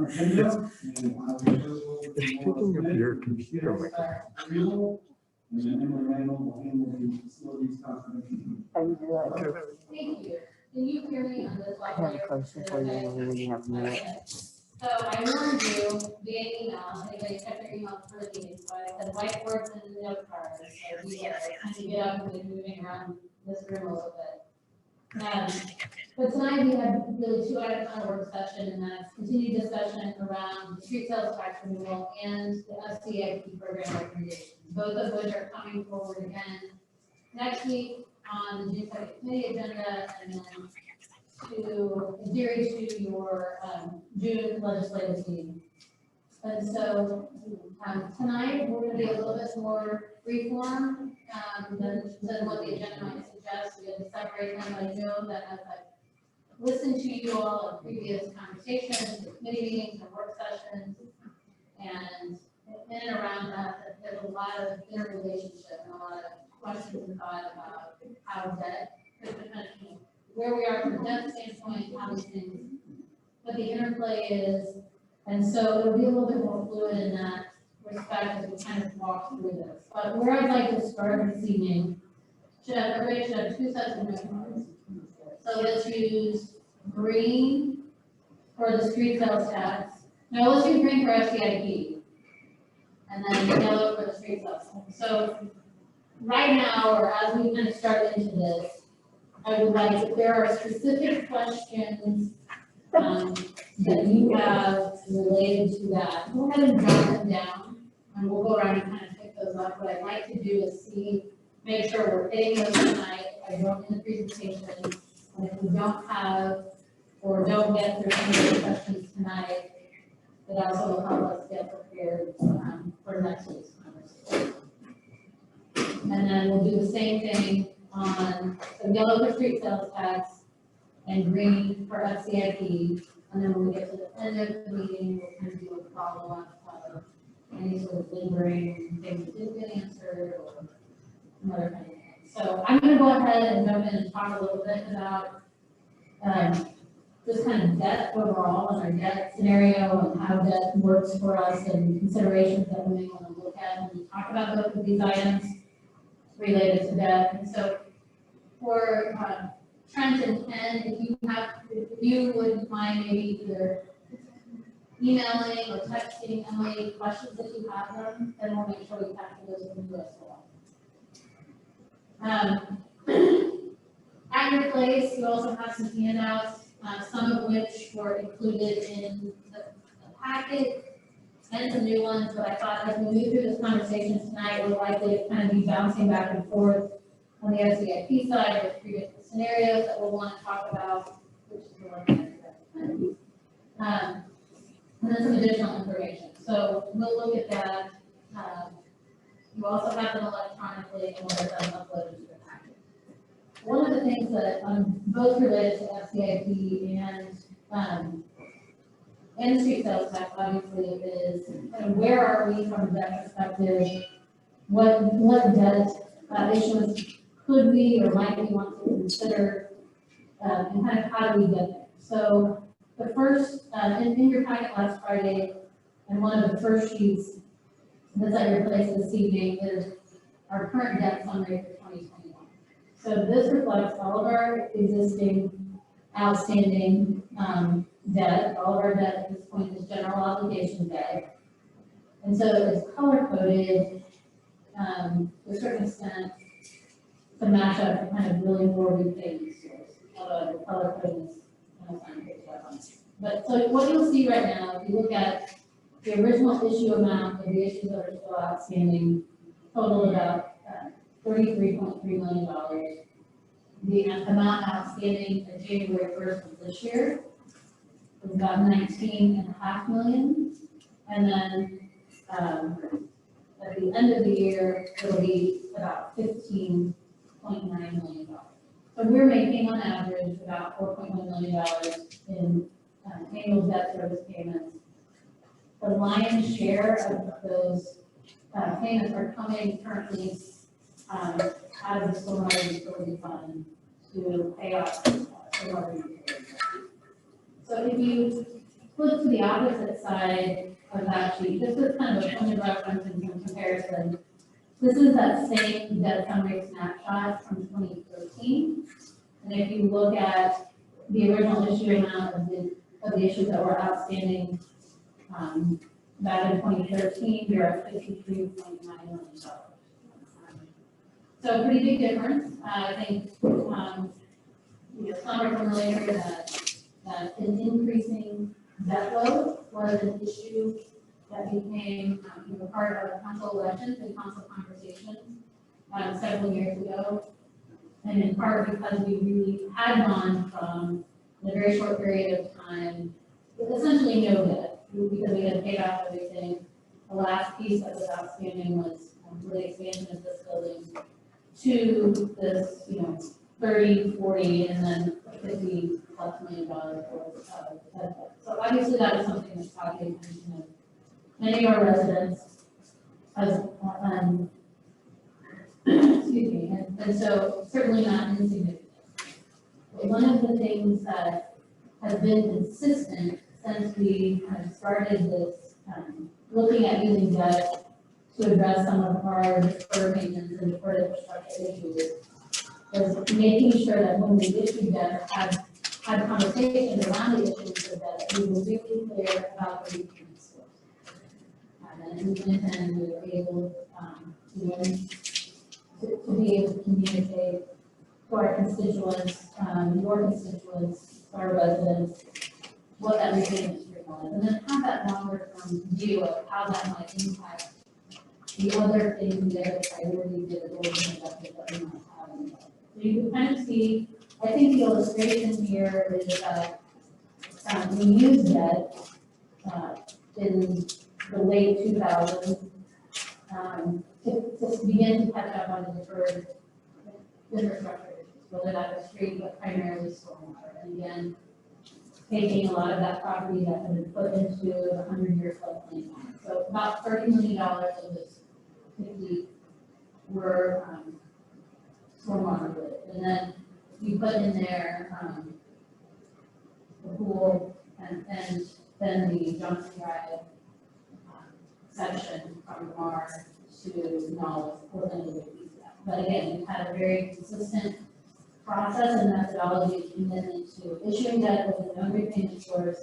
It's picking up your computer mic. Renewal, and then Emily Randall will handle the facilities confirmation. Thank you. Can you hear me on this? I have a question for you when you have a minute. So I warned you via email, anybody check your email for the meeting, so I said whiteboards and note cards. So we kind of get up and we're moving around this room a little bit. But tonight we have really two items on our work session, and that's continued discussion around the street sales tax renewal and the FCIP program recommendations, both of which are coming forward again next week on the June 2nd committee agenda, and then in theory to your June legislative meeting. And so tonight we're going to be a little bit more freeform than what the agenda might suggest. We have to separate them. I know that as I've listened to you all in previous conversations, committee meetings and work sessions, and in and around that, there's a lot of interrelationship and a lot of questions and thought about how debt could potentially, where we are from a debt standpoint, how these things, what the interplay is. And so it'll be a little bit more fluid in that respect as we kind of walk through this. But where I'd like to start this evening, everybody should have two sets of note cards. So let's use green for the street sales tax. No, let's use green for FCIP. And then yellow for the street sales tax. So right now, or as we kind of start into this, I would like, if there are specific questions that you have related to that, go ahead and jot them down, and we'll go around and kind of pick those up. What I'd like to do is make sure we're hitting those tonight. I wrote in the presentation, and if we don't have or don't get through some of the questions tonight, it also will help us get prepared for next week's conversation. And then we'll do the same thing on the yellow for street sales tax and green for FCIP. And then when we get to the end of the meeting, we'll kind of do a follow-up of any sort of lingering things that didn't get answered or some other kind of thing. So I'm going to go ahead and jump in and talk a little bit about just kind of debt overall and our debt scenario and how debt works for us and considerations that we may want to look at when we talk about both of these items related to debt. And so for Trent and Ken, if you would mind maybe either emailing or texting Emily questions that you have them, then we'll make sure we capture those in the as well. At your place, you also have some handouts, some of which were included in the packet, and some new ones, but I thought as we move through this conversation tonight, we're likely to kind of be bouncing back and forth on the FCIP side with three different scenarios that we'll want to talk about, which is the one that and then some additional information. So we'll look at that. You also have them electronically and we'll get them uploaded to the packet. One of the things that both related to FCIP and street sales tax, obviously, is kind of where are we from a debt perspective? What debt issuance could we or might we want to consider, and kind of how do we get there? So the first, in your packet last Friday, and one of the first sheets that's at your place this evening is our current debt summary for 2021. So this reflects all of our existing outstanding debt. All of our debt at this point is general obligation debt. And so it's color coded to a certain extent to match up to kind of really more repayment source. Although the color coding is kind of fine. But so what you'll see right now, if you look at the original issue amount of the issues that are still outstanding, total about $33.3 million. The amount outstanding at January 1st of this year was about $19.5 million. And then at the end of the year, it'll be about $15.9 million. So we're making on average about $4.1 million in annual debt service payments. The lion's share of those payments are coming currently out of the stormwater utility fund to pay off stormwater utility. So if you flip to the opposite side of that sheet, this is kind of a point of reference and some comparison. This is that same debt summary snapshot from 2013. And if you look at the original issue amount of the issues that were outstanding back in 2013, you're at $53.9 million. So a pretty big difference. I think some are familiar that an increasing debt load was an issue that became part of council elections and council conversations several years ago. And in part because we really had gone from, in a very short period of time, with essentially no debt, because we had paid off everything. The last piece that was outstanding was the expansion of this building to this, 30, 40, and then $50+ million worth of debt. So obviously that was something that's caught the attention of many of our residents as, excuse me, and so certainly not insignificant. But one of the things that has been consistent since we have started this, looking at using debt to address some of our deferred maintenance and deferred infrastructure issues, is making sure that when we issue debt, had conversations around the issuance of debt, we were really clear about the repayment source. And we were able to be able to communicate to our constituents, your constituents, our residents, what that repayment stream was, and then have that longer term view of how that might impact the other things there, the priority, the goals and objectives that we might have in the budget. So you can kind of see, I think the illustration here is that we used debt in the late 2000s to begin to catch up on the deferred infrastructure issues, whether that was street, but primarily stormwater. And again, taking a lot of that property that had been put into the 100-year floodplain. So about $30 million of this 50 were stormwater related. And then we put in there the pool and then the Johnson Drive section from Mars to Knowles was into the piece of that. But again, we've had a very consistent process and methodology commitment to issuing debt with a known repayment source,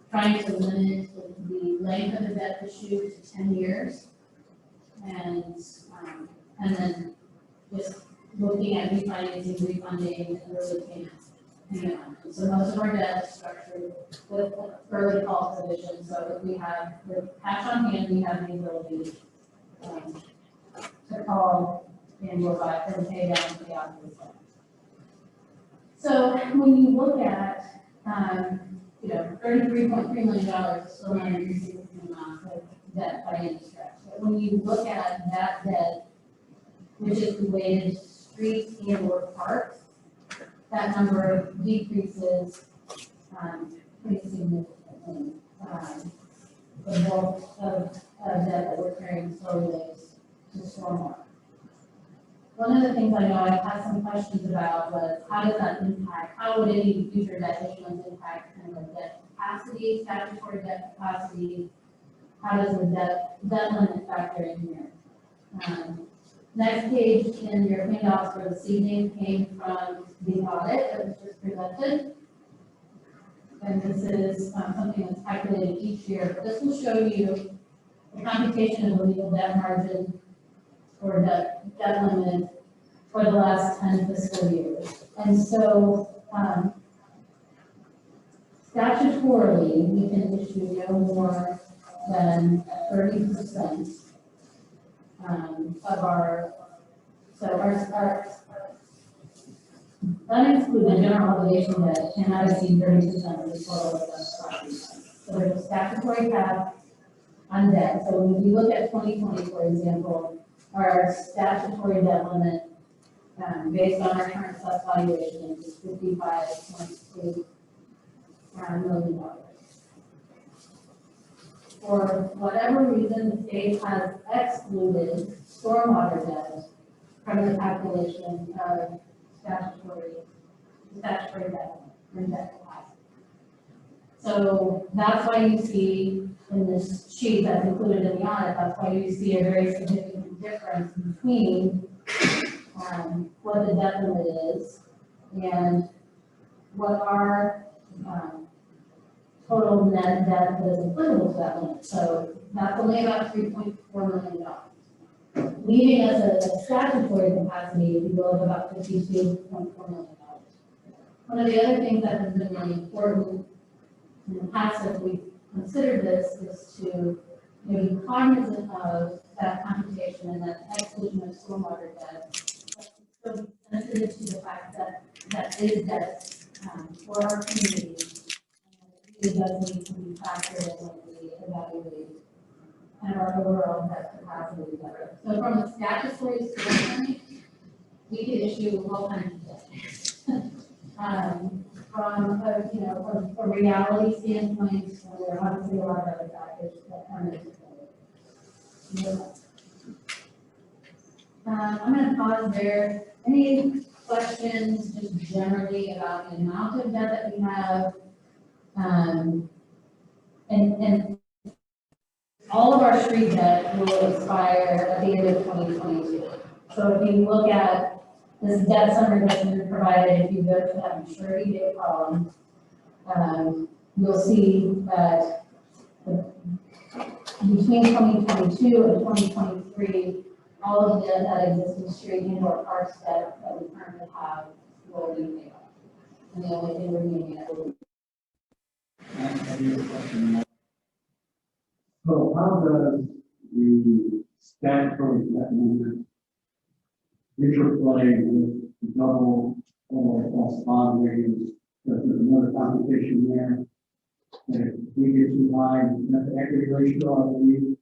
trying to limit the length of the debt issue to 10 years, and then just looking at refinancing, refunding, and early payments. So most of our debt is structured with early call provisions. So if we have the cash on hand, we have the ability to call and we'll buy and pay down and pay off the debt. So when you look at $33.3 million is still not an insignificant amount of debt by any stretch. But when you look at that debt, which is related to streets and or parks, that number decreases pretty significantly. The bulk of debt that we're carrying still relates to stormwater. One of the things I know I've had some questions about was how does that impact, how would any future debt issuance impact kind of debt capacity, statutory debt capacity? How does the debt limit factor in here? Next page in your handouts for this evening came from the audit that was just presented. And this is something that's calculated each year. But this will show you the computation of the legal debt margin or debt limit for the last 10 fiscal years. And so statutorily, we can issue no more than 30% of our, so our unexcluded general obligation debt cannot exceed 30% of the total of the property. So there's a statutory cap on debt. So when you look at 2020, for example, our statutory debt limit based on our current assessed valuation is $55.8 million. For whatever reason, the state has excluded stormwater debt from the calculation of statutory debt and debt capacity. So that's why you see in this sheet that's included in the audit, that's why you see a very significant difference between what the debt limit is and what our total net debt that is applicable to that limit. So that's only about $3.4 million, leaving us a statutory capacity to go of about $52.4 million. One of the other things that has been really important in the past as we've considered this is to be cognizant of that computation and that exclusion of stormwater debt. So sensitive to the fact that that is debt for our community. And it really does need to be factored in when we evaluate kind of our overall debt capacity better. So from a statutory standpoint, we could issue all kinds of debt. From a reality standpoint, there are obviously a lot of other factors that come into play. I'm going to pause there. Any questions just generally about the amount of debt that we have? And all of our street debt will expire at the end of 2022. So if you look at this debt summary that's been provided, if you go to that maturity date column, you'll see that between 2022 and 2023, all of the debt that existing street and/or parks debt that we currently have will be paid off. And the only thing remaining will be. So how does the statutory debt limit interplay with the double or plus bond ratings? Because there's another complication there. That if we get too high net equity ratio, I believe,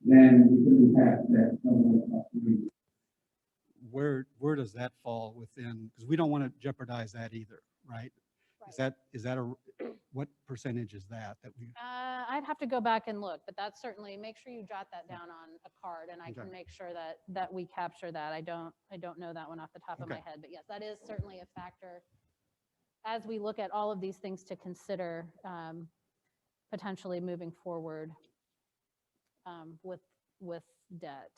then we couldn't pass that double or plus rating. Where does that fall within? Because we don't want to jeopardize that either, right? Is that what percentage is that we? I'd have to go back and look, but that's certainly, make sure you jot that down on a card and I can make sure that we capture that. I don't know that one off the top of my head, but yes, that is certainly a factor as we look at all of these things to consider potentially moving forward with debt.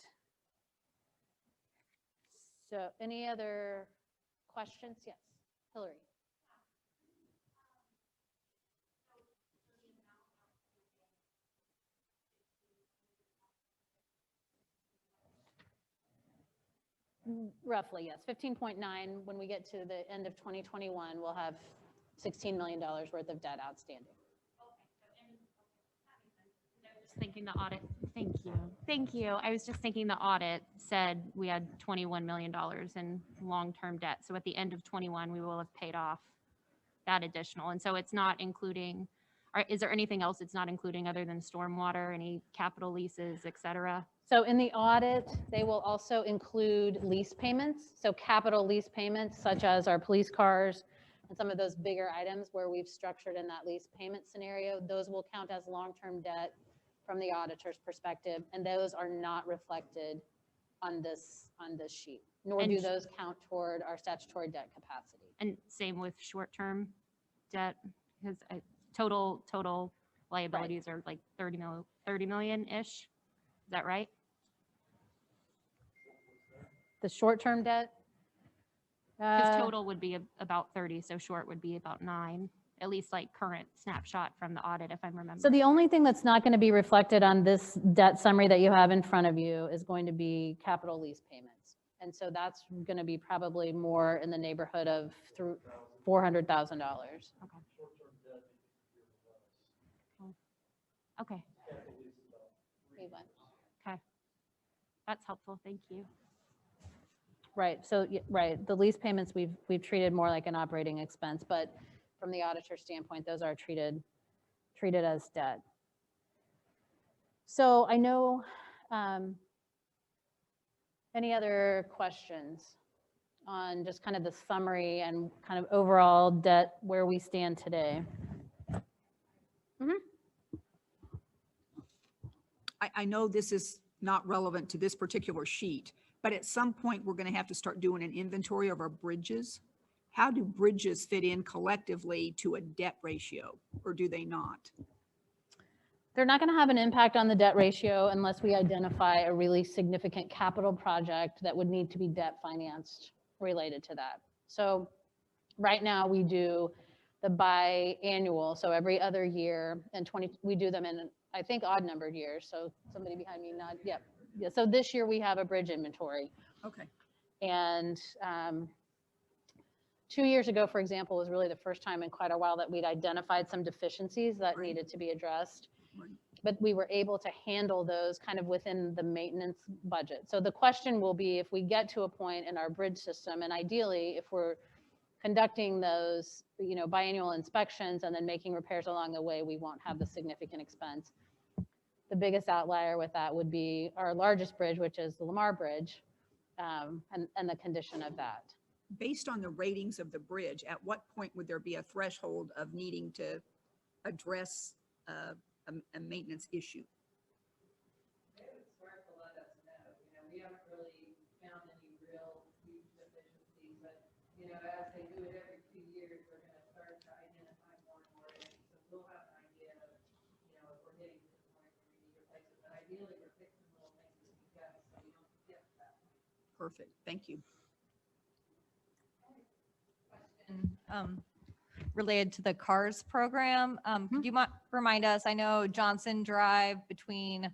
So any other questions? Yes, Hillary. Roughly, yes. 15.9. When we get to the end of 2021, we'll have $16 million worth of debt outstanding. Thinking the audit, thank you. I was just thinking the audit said we had $21 million in long-term debt. So at the end of 21, we will have paid off that additional. And so it's not including, is there anything else it's not including other than stormwater, any capital leases, et cetera? So in the audit, they will also include lease payments. So capital lease payments such as our police cars and some of those bigger items where we've structured in that lease payment scenario, those will count as long-term debt from the auditor's perspective, and those are not reflected on this sheet, nor do those count toward our statutory debt capacity. And same with short-term debt, because total liabilities are like 30 million-ish. Is that right? The short-term debt? Because total would be about 30, so short would be about 9. At least like current snapshot from the audit, if I'm remembering. So the only thing that's not going to be reflected on this debt summary that you have in front of you is going to be capital lease payments. And so that's going to be probably more in the neighborhood of $400,000. Okay. Okay. That's helpful. Thank you. Right. So, right. The lease payments we've treated more like an operating expense, but from the auditor standpoint, those are treated as debt. So I know, any other questions on just kind of the summary and kind of overall debt where we stand today? I know this is not relevant to this particular sheet, but at some point we're going to have to start doing an inventory of our bridges. how do bridges fit in collectively to a debt ratio, or do they not? They're not going to have an impact on the debt ratio unless we identify a really significant capital project that would need to be debt financed related to that. So right now we do the biannual, so every other year, and we do them in, I think, odd numbered years. So somebody behind me nod, yep. Yeah, so this year we have a bridge inventory. Okay. And 2 years ago, for example, was really the first time in quite a while that we'd identified some deficiencies that Right. needed to be addressed. Right. But we were able to handle those kind of within the maintenance budget. So the question will be, if we get to a point in our bridge system, and ideally, if we're conducting those, biannual inspections and then making repairs along the way, we won't have the significant expense. The biggest outlier with that would be our largest bridge, which is the Lamar Bridge, and the condition of that. Based on the ratings of the bridge, at what point would there be a threshold of needing to address a maintenance issue? They would start to let us know, we haven't really found any real huge deficiencies, but, as they do it every 2 years, we're gonna start to identify more and more things. So we'll have an idea of, if we're getting to the point where we need to replace it, but ideally, we're fixing little things as we go, so we don't get to that point. Perfect, thank you. Related to the CARS program. Could you remind us, I know Johnson Drive between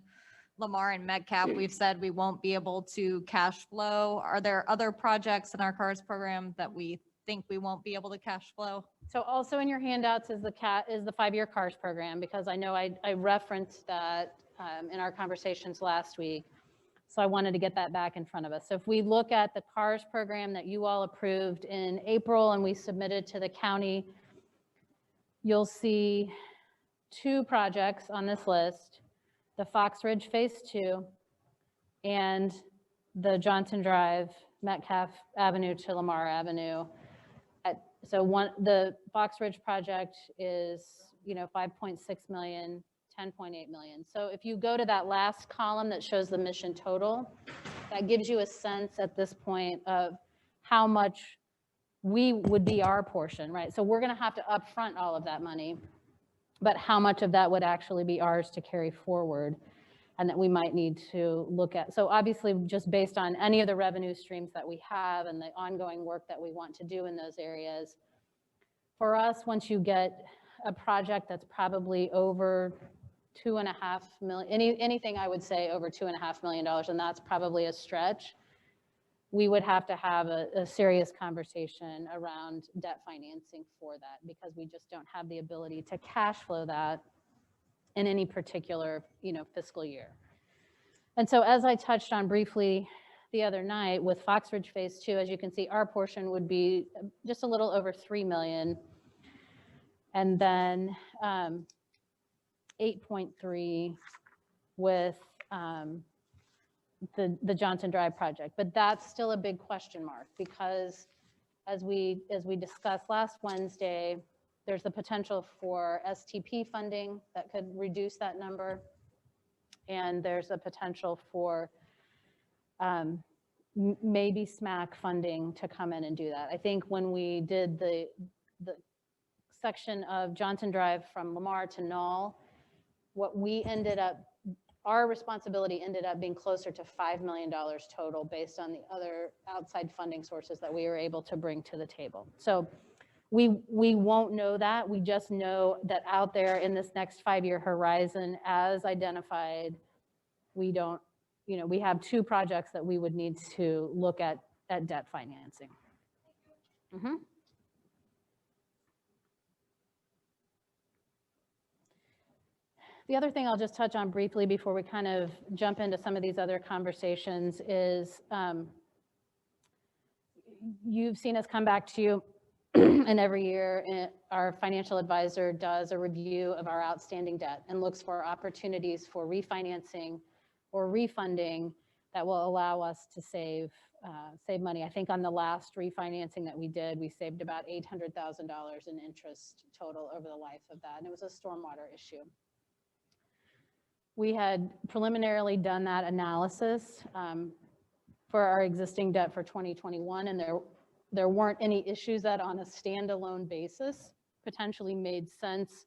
Lamar and Metcalf, we've said we won't be able to cash flow. Are there other projects in our CARS program that we think we won't be able to cash flow? So also in your handouts is the 5-year CARS program, because I know I referenced that in our conversations last week. So I wanted to get that back in front of us. So if we look at the CARS program that you all approved in April and we submitted to the county, you'll see 2 projects on this list, the Fox Ridge Phase 2 and the Johnson Drive, Metcalf Avenue to Lamar Avenue. The Fox Ridge project is, 5.6 million, 10.8 million. So if you go to that last column that shows the mission total, that gives you a sense at this point of how much we would be our portion, right? So we're going to have to upfront all of that money, but how much of that would actually be ours to carry forward, and that we might need to look at. So obviously, just based on any of the revenue streams that we have and the ongoing work that we want to do in those areas, for us, once you get a project that's probably over $2.5 million, anything I would say over $2.5 million, and that's probably a stretch, we would have to have a serious conversation around debt financing for that, because we just don't have the ability to cash flow that in any particular, fiscal year. And so as I touched on briefly the other night with Fox Ridge Phase 2, as you can see, our portion would be just a little over 3 million. And then 8.3 with the Johnson Drive project. But that's still a big question mark, because as we discussed last Wednesday, there's the potential for STP funding that could reduce that number. And there's a potential for maybe SMAC funding to come in and do that. I think when we did the section of Johnson Drive from Lamar to Knoll, our responsibility ended up being closer to $5 million total based on the other outside funding sources that we were able to bring to the table. So we won't know that. We just know that out there in this next 5-year horizon, as identified, we have 2 projects that we would need to look at debt financing. Mm-hmm. The other thing I'll just touch on briefly before we kind of jump into some of these other conversations is you've seen us come back to you, and every year our financial advisor does a review of our outstanding debt and looks for opportunities for refinancing or refunding that will allow us to save money. I think on the last refinancing that we did, we saved about $800,000 in interest total over the life of that, and it was a stormwater issue. We had preliminarily done that analysis for our existing debt for 2021, and there weren't any issues that on a standalone basis potentially made sense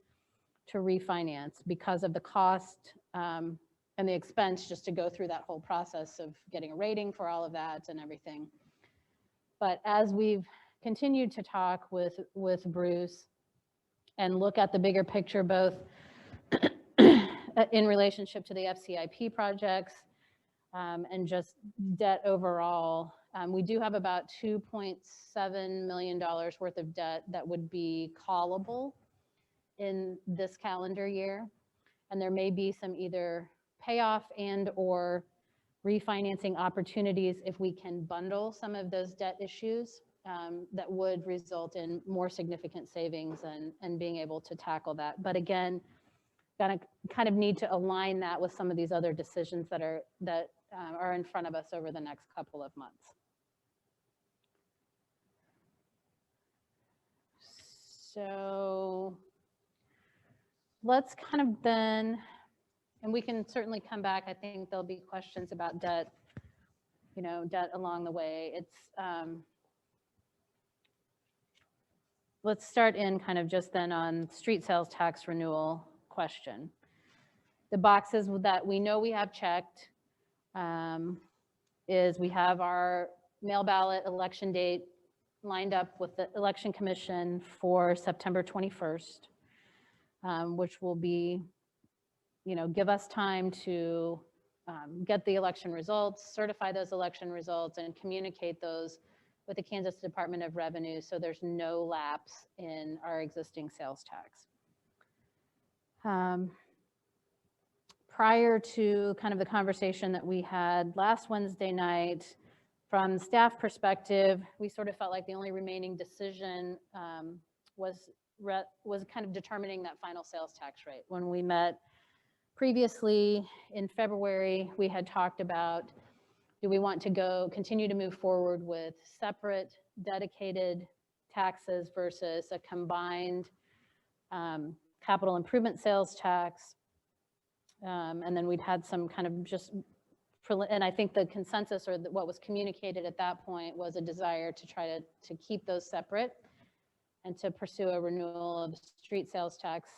to refinance because of the cost and the expense just to go through that whole process of getting a rating for all of that and everything. But as we've continued to talk with Bruce and look at the bigger picture, both in relationship to the FCIP projects and just debt overall, we do have about $2.7 million worth of debt that would be callable in this calendar year. And there may be some either payoff and or refinancing opportunities if we can bundle some of those debt issues that would result in more significant savings and being able to tackle that. But again, gonna kind of need to align that with some of these other decisions that are in front of us over the next couple of months. So let's kind of then, and we can certainly come back. I think there'll be questions about debt, debt along the way. It's, let's start in kind of just then on street sales tax renewal question. The boxes that we know we have checked is we have our mail ballot election date lined up with the Election Commission for September 21st, which will be, give us time to get the election results, certify those election results, and communicate those with the Kansas Department of Revenue so there's no lapse in our existing sales tax. Prior to kind of the conversation that we had last Wednesday night, from staff perspective, we sort of felt like the only remaining decision was kind of determining that final sales tax rate. When we met previously in February, we had talked about, do we want to continue to move forward with separate dedicated taxes versus a combined capital improvement sales tax? And then we'd had some kind of and I think the consensus or what was communicated at that point was a desire to try to keep those separate and to pursue a renewal of street sales tax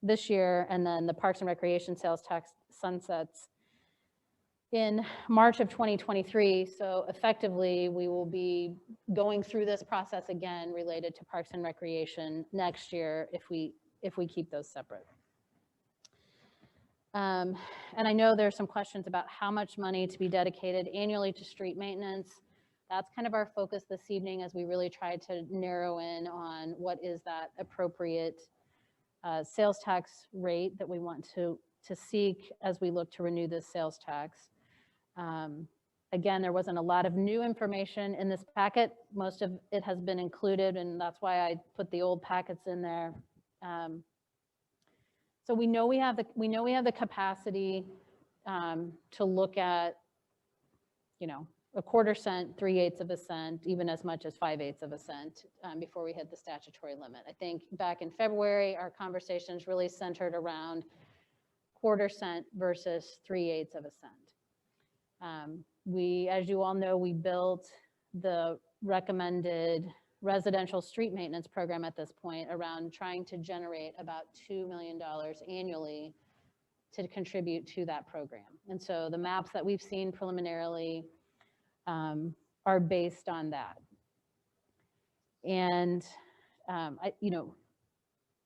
this year, and then the Parks and Recreation sales tax sunsets in March of 2023. So effectively, we will be going through this process again related to Parks and Recreation next year if we keep those separate. And I know there's some questions about how much money to be dedicated annually to street maintenance. That's kind of our focus this evening as we really try to narrow in on what is that appropriate sales tax rate that we want to seek as we look to renew this sales tax. Again, there wasn't a lot of new information in this packet. Most of it has been included, and that's why I put the old packets in there. So we know we have the capacity to look at, a quarter cent, 3/8 of a cent, even as much as 5/8 of a cent before we hit the statutory limit. I think back in February, our conversations really centered around quarter cent versus 3/8 of a cent. As you all know, we built the recommended residential street maintenance program at this point around trying to generate about $2 million annually to contribute to that program. And so the maps that we've seen preliminarily are based on that. And,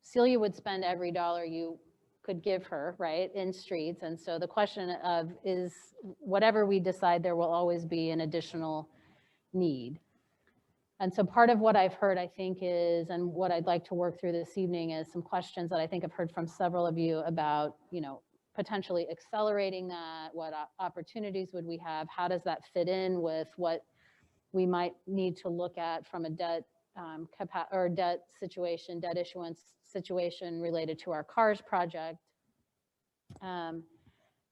Celia would spend every dollar you could give her, right, in streets. And so the question of is whatever we decide, there will always be an additional need. And so part of what I've heard, I think, is, and what I'd like to work through this evening is some questions that I think I've heard from several of you about, potentially accelerating that, what opportunities would we have, how does that fit in with what we might need to look at from a debt debt issuance situation related to our CARS project. And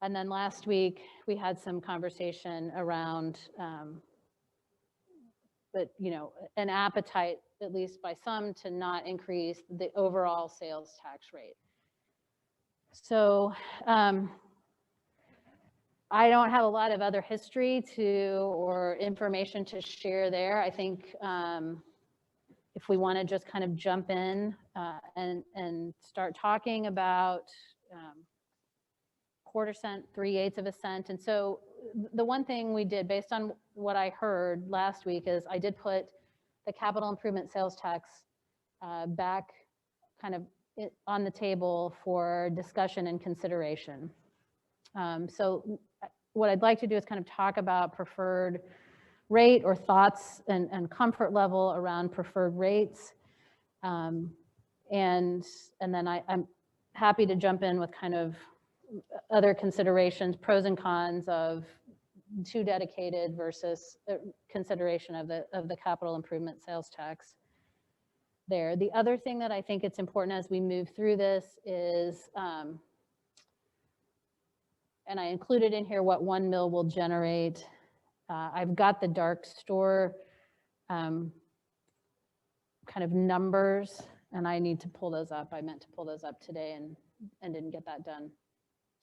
then last week, we had some conversation around an appetite, at least by some, to not increase the overall sales tax rate. So I don't have a lot of other history or information to share there. I think if we want to just kind of jump in and start talking about quarter cent, 3/8 of a cent. And so the one thing we did based on what I heard last week is I did put the capital improvement sales tax back kind of on the table for discussion and consideration. So what I'd like to do is kind of talk about preferred rate or thoughts and comfort level around preferred rates. And then I'm happy to jump in with kind of other considerations, pros and cons of two dedicated versus consideration of the capital improvement sales tax there. The other thing that I think it's important as we move through this is, and I included in here what 1 mil will generate. I've got the dark store kind of numbers, and I need to pull those up. I meant to pull those up today and didn't get that done.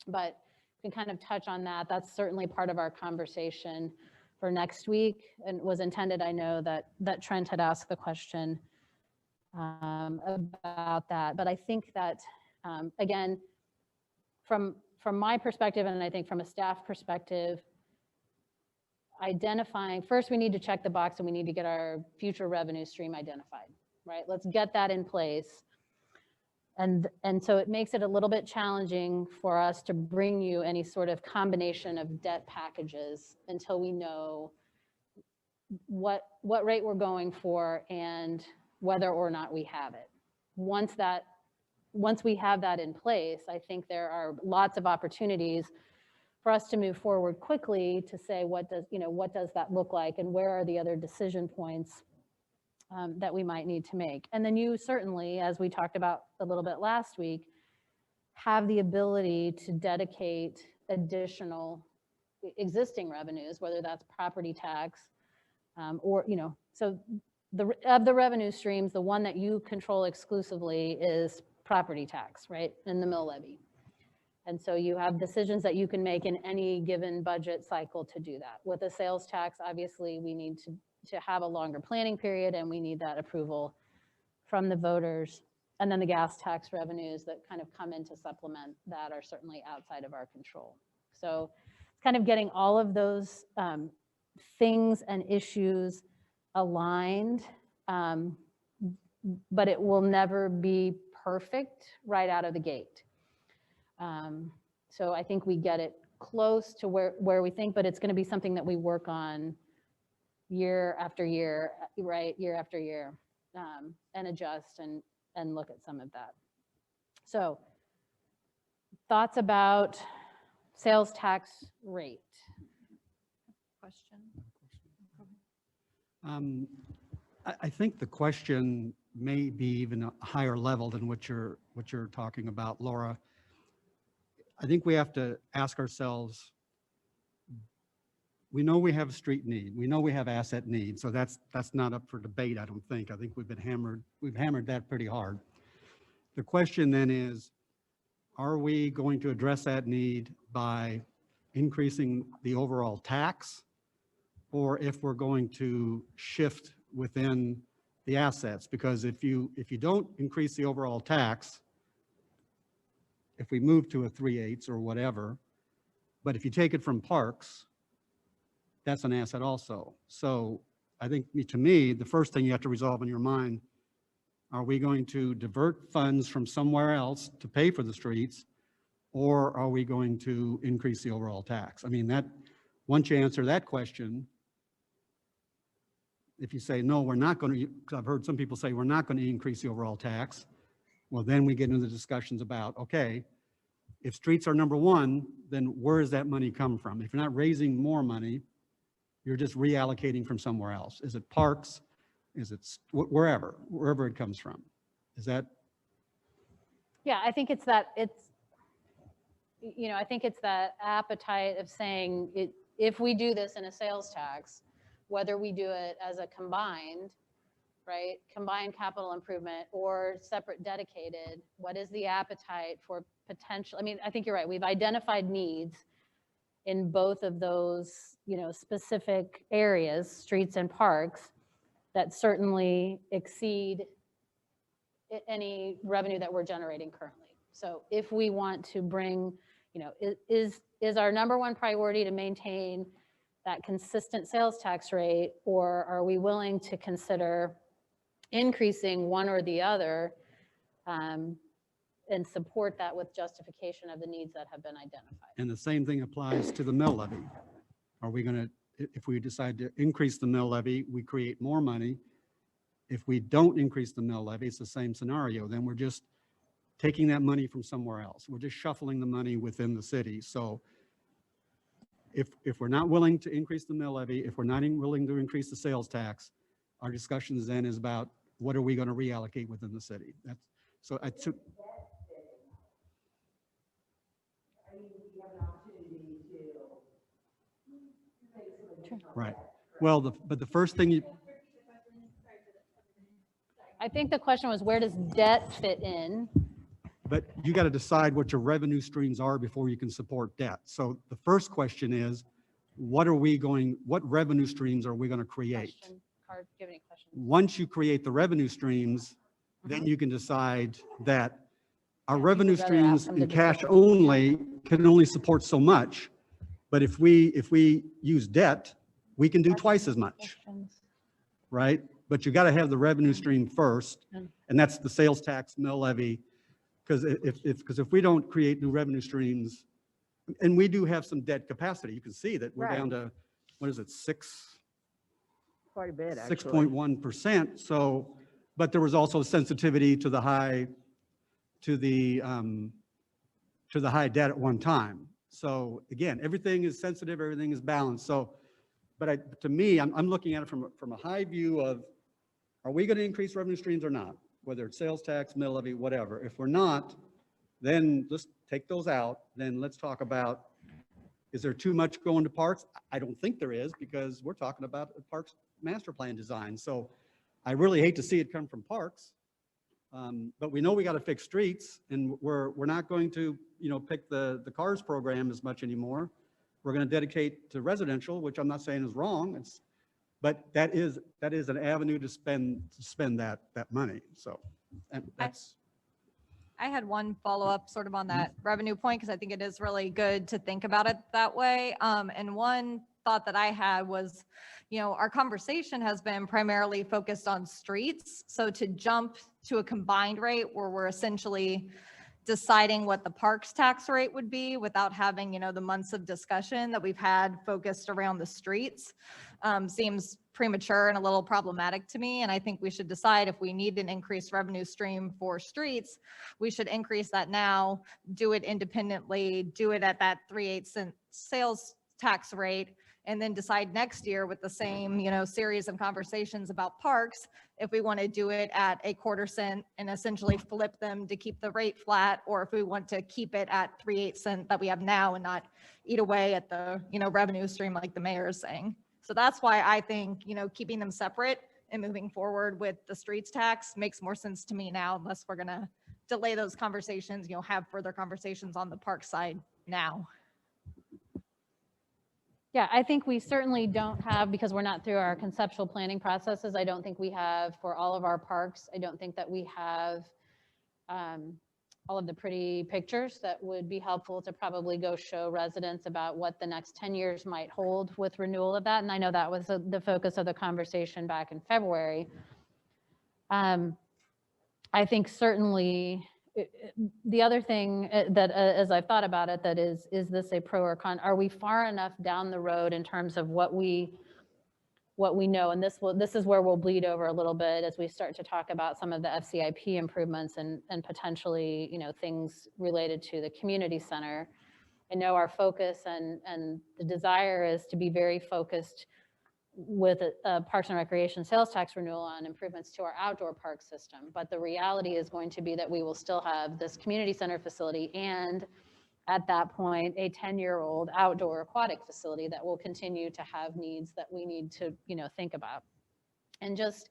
But we can kind of touch on that. That's certainly part of our conversation for next week and was intended. I know that Trent had asked the question about that. But I think that, again, from my perspective, and I think from a staff perspective, identifying, first we need to check the box and we need to get our future revenue stream identified, right? Let's get that in place. And so it makes it a little bit challenging for us to bring you any sort of combination of debt packages until we know what rate we're going for and whether or not we have it. Once we have that in place, I think there are lots of opportunities for us to move forward quickly to say what does that look like and where are the other decision points that we might need to make. And then you certainly, as we talked about a little bit last week, have the ability to dedicate additional existing revenues, whether that's property tax or, so of the revenue streams, the one that you control exclusively is property tax, right, and the mill levy. And so you have decisions that you can make in any given budget cycle to do that. With a sales tax, obviously, we need to have a longer planning period and we need that approval from the voters. And then the gas tax revenues that kind of come in to supplement that are certainly outside of our control. So it's kind of getting all of those things and issues aligned, but it will never be perfect right out of the gate. So I think we get it close to where we think, but it's going to be something that we work on year after year, right? Year after year, and adjust and look at some of that. So thoughts about sales tax rate? Question. I think the question may be even a higher level than what you're talking about, Laura. I think we have to ask ourselves, we know we have a street need, we know we have asset need, so that's not up for debate, I don't think. I think we've hammered that pretty hard. The question then is, are we going to address that need by increasing the overall tax, or if we're going to shift within the assets? Because if you don't increase the overall tax, if we move to a 3/8 or whatever, but if you take it from parks, that's an asset also. So I think, to me, the first thing you have to resolve in your mind, are we going to divert funds from somewhere else to pay for the streets, or are we going to increase the overall tax? I mean, once you answer that question, if you say, no, we're not going to, because I've heard some people say we're not going to increase the overall tax, well, then we get into the discussions about, okay, if streets are number one, then where does that money come from? If you're not raising more money, you're just reallocating from somewhere else. Is it parks? Is it wherever it comes from? Is that? Yeah, I think it's that, I think it's that appetite of saying if we do this in a sales tax, whether we do it as a combined, right, combined capital improvement or separate dedicated, what is the appetite for potential? I mean, I think you're right. We've identified needs in both of those, specific areas, streets and parks, that certainly exceed any revenue that we're generating currently. So if we want to bring, is our number one priority to maintain that consistent sales tax rate, or are we willing to consider increasing one or the other, and support that with justification of the needs that have been identified? And the same thing applies to the mill levy. Are we going to, if we decide to increase the mill levy, we create more money. If we don't increase the mill levy, it's the same scenario. Then we're just taking that money from somewhere else. We're just shuffling the money within the city. So if we're not willing to increase the mill levy, if we're not willing to increase the sales tax, our discussions then is about what are we going to reallocate within the city. So I took. Right. Well, but the first thing you. I think the question was, where does debt fit in? But you got to decide what your revenue streams are before you can support debt. So the first question is, what revenue streams are we going to create? Question. Card, do you have any questions? Once you create the revenue streams, then you can decide that our revenue would rather ask streams them to in cash decide. only can only support so much. But if we use debt, we can do twice as much, Questions? right? But you got to have the revenue stream first, and that's the sales tax, mill levy. Because if we don't create new revenue streams, and we do have some debt capacity, you can see that we're down to, what is it, Quite a bit, actually. 6.1%. So, but there was also sensitivity to the high debt at one time. So again, everything is sensitive, everything is balanced. So, but to me, I'm looking at it from a high view of, are we going to increase revenue streams or not? Whether it's sales tax, mill levy, whatever. If we're not, then let's take those out. Then let's talk about, is there too much going to parks? I don't think there is, because we're talking about a parks master plan design. So I really hate to see it come from parks. But we know we got to fix streets, and we're not going to, pick the cars program as much anymore. We're going to dedicate to residential, which I'm not saying is wrong. But that is an avenue to spend that money. So, and that's. I had one follow-up sort of on that revenue point, because I think it is really good to think about it that way. And one thought that I had was, our conversation has been primarily focused on streets. So to jump to a combined rate where we're essentially deciding what the parks tax rate would be without having, the months of discussion that we've had focused around the streets, seems premature and a little problematic to me. And I think we should decide if we need an increased revenue stream for streets, we should increase that now, do it independently, do it at that 3/8 cent sales tax rate, and then decide next year with the same, series of conversations about parks, if we want to do it at a 1/4 cent and essentially flip them to keep the rate flat, or if we want to keep it at 3/8 cent that we have now and not eat away at the, revenue stream like the mayor is saying. So that's why I think, keeping them separate and moving forward with the streets tax makes more sense to me now, unless we're going to delay those conversations, have further conversations on the park side now. Yeah, I think we certainly don't have, because we're not through our conceptual planning processes, I don't think we have for all of our parks, I don't think that we have all of the pretty pictures that would be helpful to probably go show residents about what the next 10 years might hold with renewal of that. And I know that was the focus of the conversation back in February. I think certainly the other thing that as I've thought about it, that is this a pro or con? Are we far enough down the road in terms of what we know? And this is where we'll bleed over a little bit as we start to talk about some of the FCIP improvements and potentially, things related to the community center. I know our focus and the desire is to be very focused with a Parks and Recreation sales tax renewal on improvements to our outdoor park system. But the reality is going to be that we will still have this community center facility, and at that point, a 10-year-old outdoor aquatic facility that will continue to have needs that we need to, think about. And just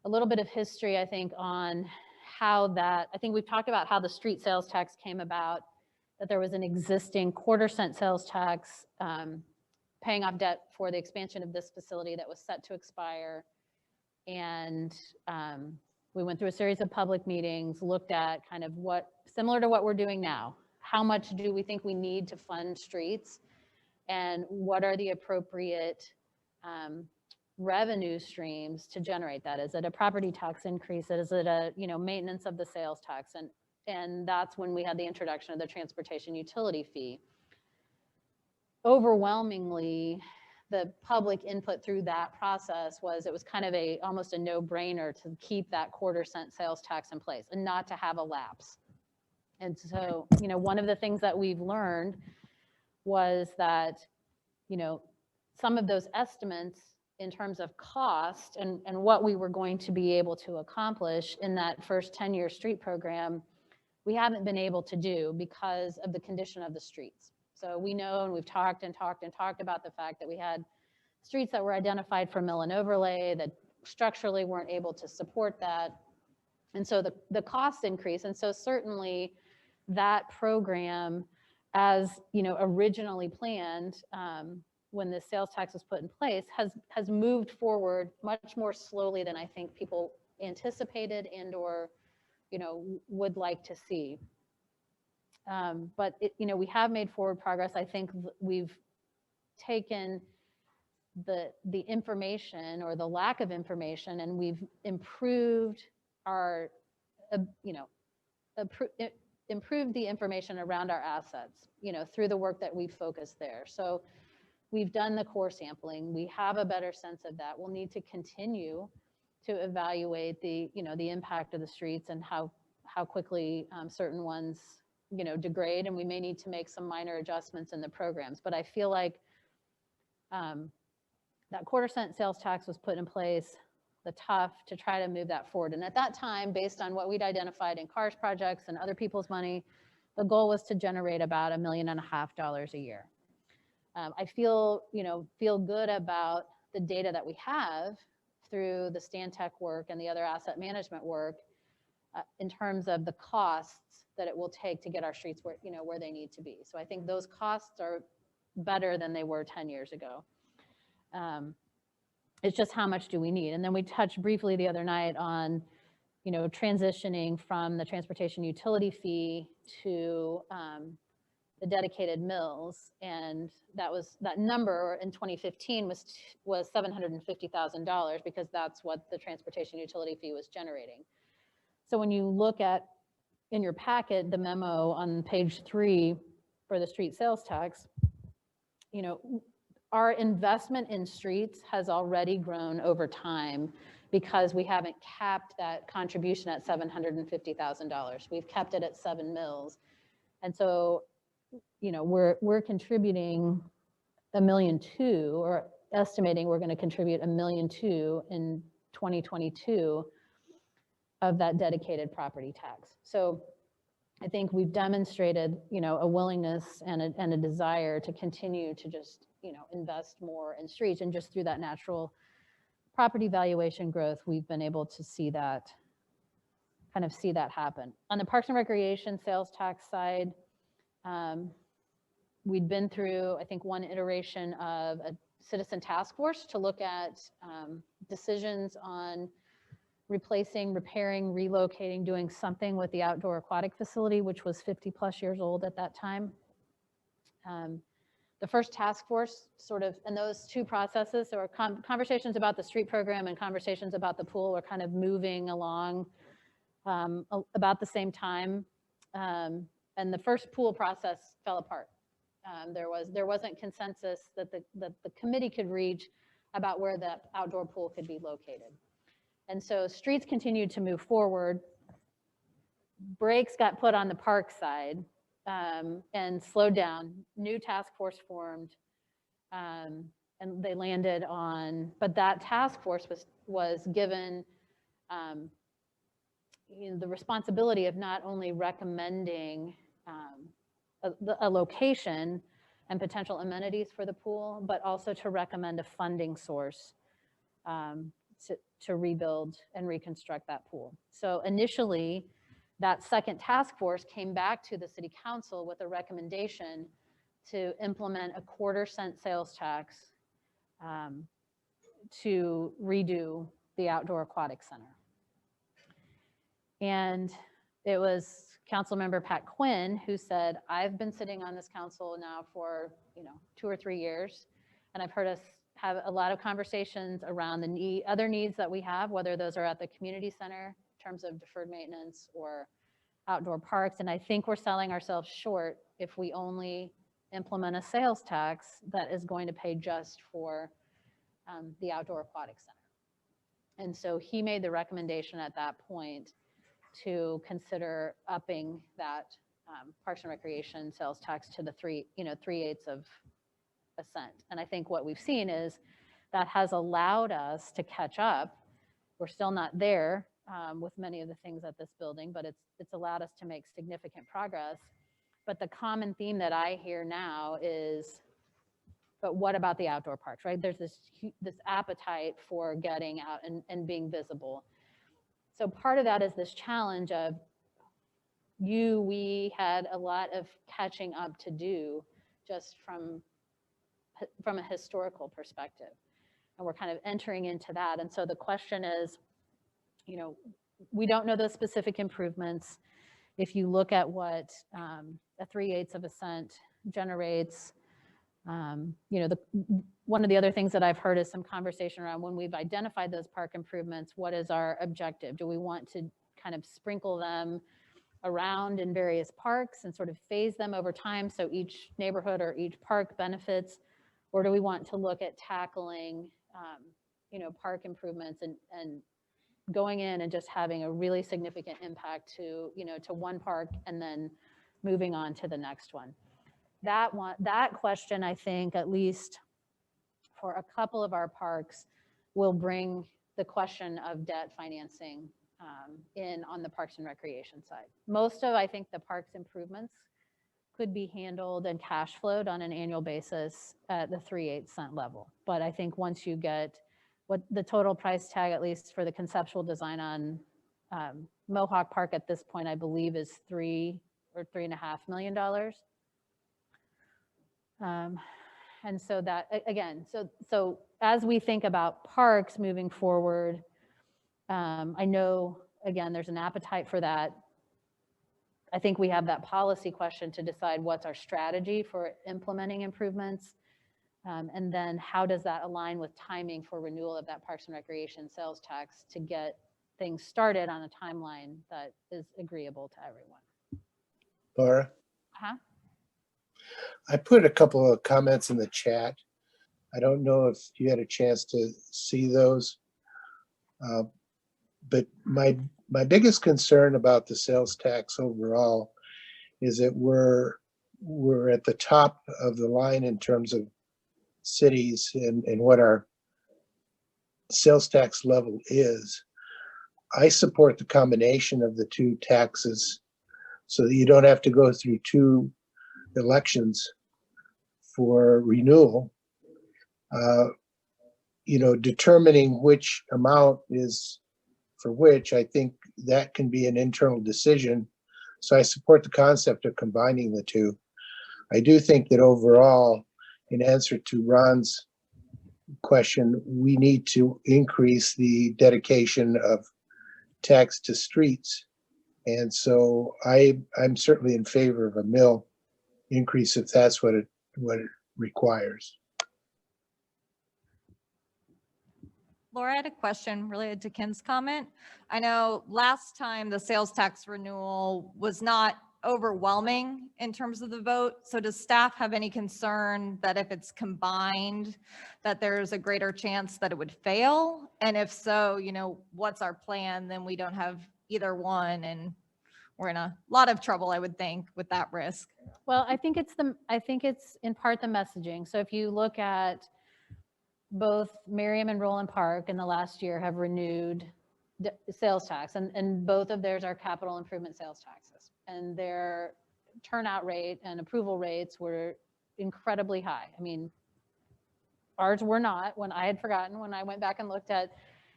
a little bit of history, I think, on how that, I think we've talked about how the street sales tax came about that there was an existing quarter-cent sales tax paying off debt for the expansion of this facility that was set to expire. And we went through a series of public meetings, looked at kind of what, similar to what we're doing now, how much do we think we need to fund streets? And what are the appropriate revenue streams to generate that? Is it a property tax increase? Is it a, maintenance of the sales tax? And that's when we had the introduction of the transportation utility fee. Overwhelmingly, the public input through that process was it was kind of almost a no-brainer to keep that quarter-cent sales tax in place and not to have a lapse. And so, one of the things that we've learned was that, some of those estimates in terms of cost and what we were going to be able to accomplish in that first 10-year street program, we haven't been able to do because of the condition of the streets. So we know, and we've talked about the fact that we had streets that were identified for mill and overlay that structurally weren't able to support that. And so the cost increase. And so certainly that program, as originally planned, when the sales tax was put in place, has moved forward much more slowly than I think people anticipated and or would like to see. But we have made forward progress. I think we've taken the information or the lack of information, and we've improved our, improved the information around our assets, through the work that we've focused there. So we've done the core sampling. We have a better sense of that. We'll need to continue to evaluate the impact of the streets and how quickly certain ones, degrade, and we may need to make some minor adjustments in the programs. But I feel like that quarter-cent sales tax was put in place, the tough to try to move that forward. And at that time, based on what we'd identified in CARS projects and other people's money, the goal was to generate about $1.5 million a year. I feel good about the data that we have through the Stantec work and the other asset management work in terms of the costs that it will take to get our streets where they need to be. So I think those costs are better than they were 10 years ago. It's just how much do we need? And then we touched briefly the other night on, transitioning from the transportation utility fee to the dedicated mills, and that number in 2015 was $750,000 because that's what the transportation utility fee was generating. So when you look at in your packet the memo on page 3 for the street sales tax, our investment in streets has already grown over time because we haven't capped that contribution at $750,000. We've kept it at 7 mills, and so we're contributing $1.2 million, or estimating we're going to contribute $1.2 million in 2022 of that dedicated property tax. So I think we've demonstrated, a willingness and a desire to continue to just, invest more in streets, and just through that natural property valuation growth, we've been able to see that happen. On the Parks and Recreation sales tax side, we'd been through, I think, one iteration of a citizen task force to look at decisions on replacing, repairing, relocating, doing something with the outdoor aquatic facility, which was 50+ years old at that time. The first task force and those two processes, there were conversations about the street program and conversations about the pool were kind of moving along about the same time. And the first pool process fell apart. There wasn't consensus that the committee could reach about where the outdoor pool could be located. And so streets continued to move forward. Brakes got put on the park side and slowed down. New task force formed, and they landed on, but that task force was given the responsibility of not only recommending a location and potential amenities for the pool, but also to recommend a funding source to rebuild and reconstruct that pool. So initially, that second task force came back to the city council with a recommendation to implement a 1/4 cent sales tax to redo the outdoor aquatic center. And it was Councilmember Pat Quinn who said, I've been sitting on this council now for 2 or 3 years, and I've heard us have a lot of conversations around the other needs that we have, whether those are at the community center in terms of deferred maintenance or outdoor parks. And I think we're selling ourselves short if we only implement a sales tax that is going to pay just for the outdoor aquatic center. And so he made the recommendation at that point to consider upping that Parks and Recreation sales tax to the 3/8 of a cent. And I think what we've seen is that has allowed us to catch up. We're still not there with many of the things at this building, but it's allowed us to make significant progress. But the common theme that I hear now is, but what about the outdoor parks, right? There's this appetite for getting out and being visible. So part of that is this challenge of we had a lot of catching up to do just from a historical perspective. And we're kind of entering into that. And so the question is, we don't know those specific improvements. If you look at what a 3/8 of a cent generates, one of the other things that I've heard is some conversation around when we've identified those park improvements, what is our objective? Do we want to kind of sprinkle them around in various parks and sort of phase them over time so each neighborhood or each park benefits? Or do we want to look at tackling, park improvements and going in and just having a really significant impact to one park and then moving on to the next one? That question, I think, at least for a couple of our parks, will bring the question of debt financing in on the Parks and Recreation side. Most of, I think, the parks improvements could be handled and cash flowed on an annual basis at the 3/8 cent level. But I think once you get what the total price tag, at least for the conceptual design on Mohawk Park at this point, I believe is $3 or $3.5 million. And so that, again, so as we think about parks moving forward, I know, again, there's an appetite for that. I think we have that policy question to decide what's our strategy for implementing improvements. And then how does that align with timing for renewal of that Parks and Recreation sales tax to get things started on a timeline that is agreeable to everyone? Laura? Uh-huh. I put a couple of comments in the chat. I don't know if you had a chance to see those. But my biggest concern about the sales tax overall is that we're at the top of the line in terms of cities and what our sales tax level is. I support the combination of the two taxes so that you don't have to go through 2 elections for renewal. Determining which amount is for which, I think that can be an internal decision. So I support the concept of combining the two. I do think that overall, in answer to Ron's question, we need to increase the dedication of tax to streets. And so I'm certainly in favor of a mill increase if that's what it requires. Laura, I had a question related to Ken's comment. I know last time the sales tax renewal was not overwhelming in terms of the vote. So does staff have any concern that if it's combined, that there's a greater chance that it would fail? And if so, what's our plan? Then we don't have either one, and we're in a lot of trouble, I would think, with that risk. Well, I think it's in part the messaging. So if you look at both Merriam and Roland Park in the last year have renewed sales tax, and both of theirs are capital improvement sales taxes. And their turnout rate and approval rates were incredibly high. I mean, ours were not. When I had forgotten, when I went back and looked at,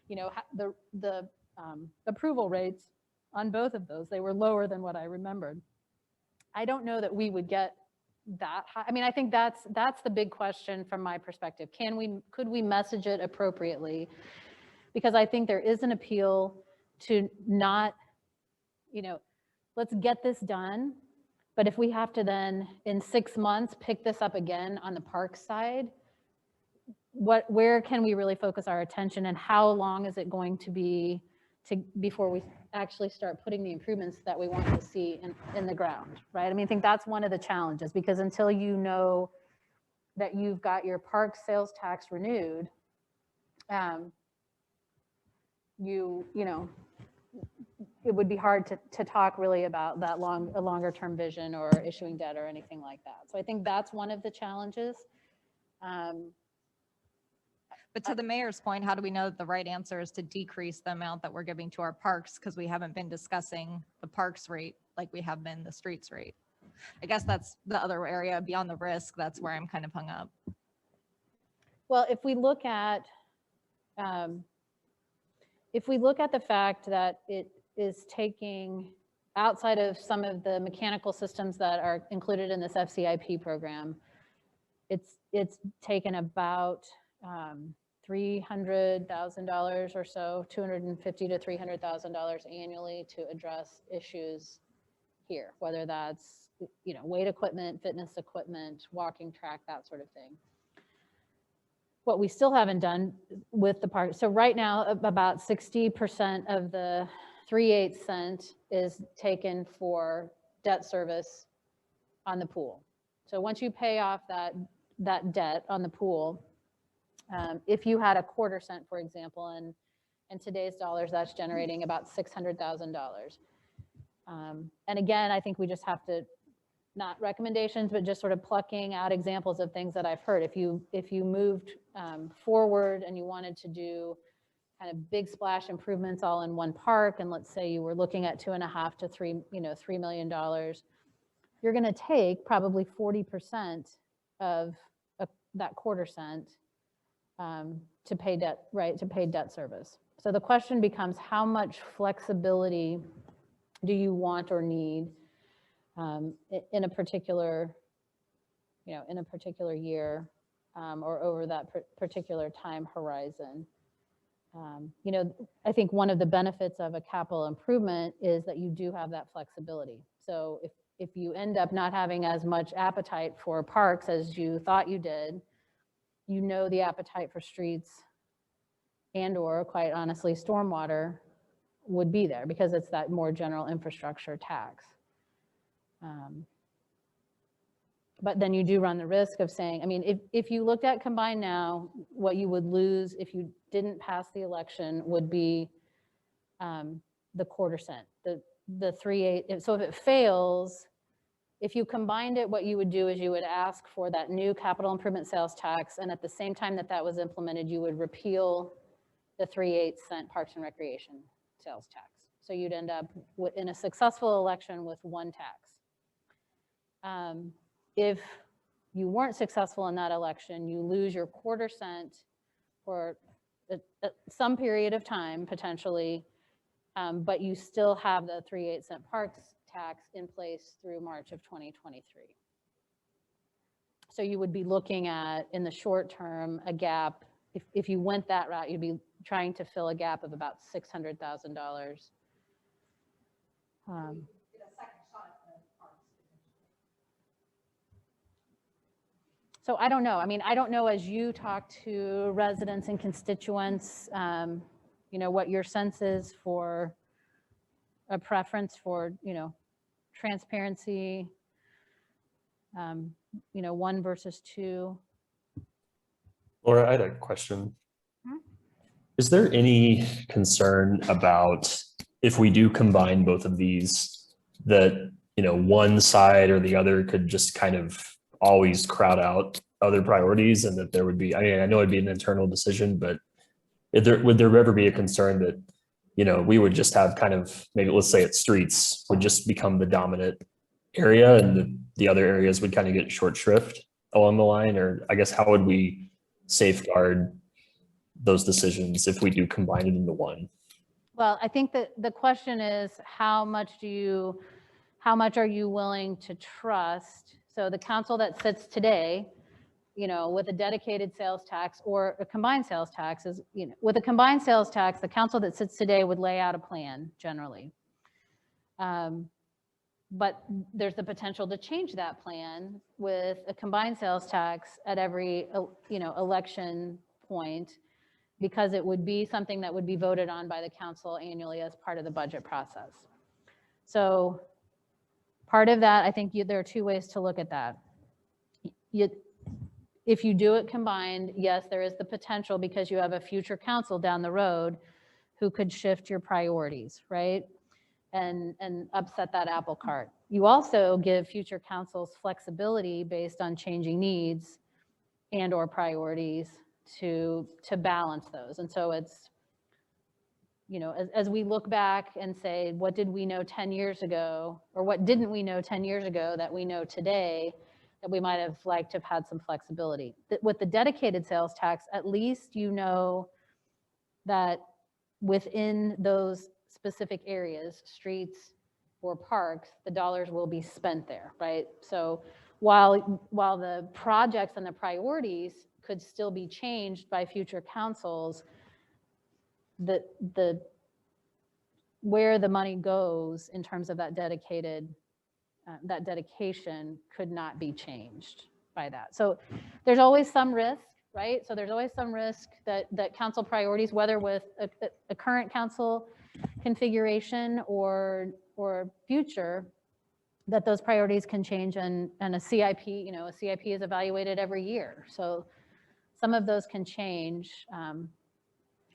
the approval rates on both of those. They were lower than what I remembered. I don't know that we would get that high. I mean, I think that's the big question from my perspective. Could we message it appropriately? Because I think there is an appeal to not, let's get this done. But if we have to then in 6 months pick this up again on the park side, where can we really focus our attention, and how long is it going to be before we actually start putting the improvements that we want to see in the ground, right? I mean, I think that's one of the challenges, because until you know that you've got your park sales tax renewed, it would be hard to talk really about that a longer term vision or issuing debt or anything like that. So I think that's one of the challenges. But to the mayor's point, how do we know that the right answer is to decrease the amount that we're giving to our parks? Because we haven't been discussing the parks rate like we have been the streets rate. I guess that's the other area beyond the risk. That's where I'm kind of hung up. Well, if we look at the fact that it is taking, outside of some of the mechanical systems that are included in this FCIP program, it's taken about $300,000 or so, $250,000 to $300,000 annually to address issues here, whether that's weight equipment, fitness equipment, walking track, that sort of thing. What we still haven't done with the park, so right now about 60% of the 3/8 cent is taken for debt service on the pool. So once you pay off that debt on the pool, if you had a 1/4 cent, for example, and in today's dollars, that's generating about $600,000. And again, I think we just have to, not recommendations, but just sort of plucking out examples of things that I've heard. If you moved forward and you wanted to do kind of big splash improvements all in one park, and let's say you were looking at $2.5 to $3 million, you're going to take probably 40% of that 1/4 cent to pay debt, right? To pay debt service. So the question becomes, how much flexibility do you want or need in a particular, year or over that particular time horizon? I think one of the benefits of a capital improvement is that you do have that flexibility. So if you end up not having as much appetite for parks as you thought you did, the appetite for streets and or, quite honestly, stormwater would be there, because it's that more general infrastructure tax. But then you do run the risk of saying, I mean, if you looked at combined now, what you would lose if you didn't pass the election would be the 1/4 cent, the 3/8. So if it fails, if you combined it, what you would do is you would ask for that new capital improvement sales tax, and at the same time that was implemented, you would repeal the 3/8 cent Parks and Recreation sales tax. So you'd end up in a successful election with one tax. If you weren't successful in that election, you lose your 1/4 cent for some period of time, potentially, but you still have the 3/8 cent parks tax in place through March of 2023. So you would be looking at, in the short term, a gap. If you went that route, you'd be trying to fill a gap of about $600,000. So I don't know. I mean, I don't know, as you talk to residents and constituents, what your sense is for a preference for, transparency, 1 versus 2. Laura, I had a question. Is there any concern about, if we do combine both of these, that, one side or the other could just kind of always crowd out other priorities, and that there would be, I know it'd be an internal decision, but would there ever be a concern that, we would just have kind of, maybe let's say it's streets would just become the dominant area, and the other areas would kind of get short shrift along the line? Or I guess, how would we safeguard those decisions if we do combine it into one? Well, I think that the question is, how much are you willing to trust? So the council that sits today, with a dedicated sales tax or a combined sales tax is, with a combined sales tax, the council that sits today would lay out a plan generally. But there's the potential to change that plan with a combined sales tax at every, election point, because it would be something that would be voted on by the council annually as part of the budget process. So part of that, I think there are two ways to look at that. If you do it combined, yes, there is the potential, because you have a future council down the road who could shift your priorities, right? And upset that apple cart. You also give future councils flexibility based on changing needs and or priorities to balance those. And so it's, as we look back and say, what did we know 10 years ago, or what didn't we know 10 years ago that we know today, that we might have liked to have had some flexibility. With the dedicated sales tax, at least that within those specific areas, streets or parks, the dollars will be spent there, right? So while the projects and the priorities could still be changed by future councils, where the money goes in terms of that dedication could not be changed by that. So there's always some risk, right? So there's always some risk that council priorities, whether with a current council configuration or future, that those priorities can change, and a CIP, a CIP is evaluated every year. So some of those can change.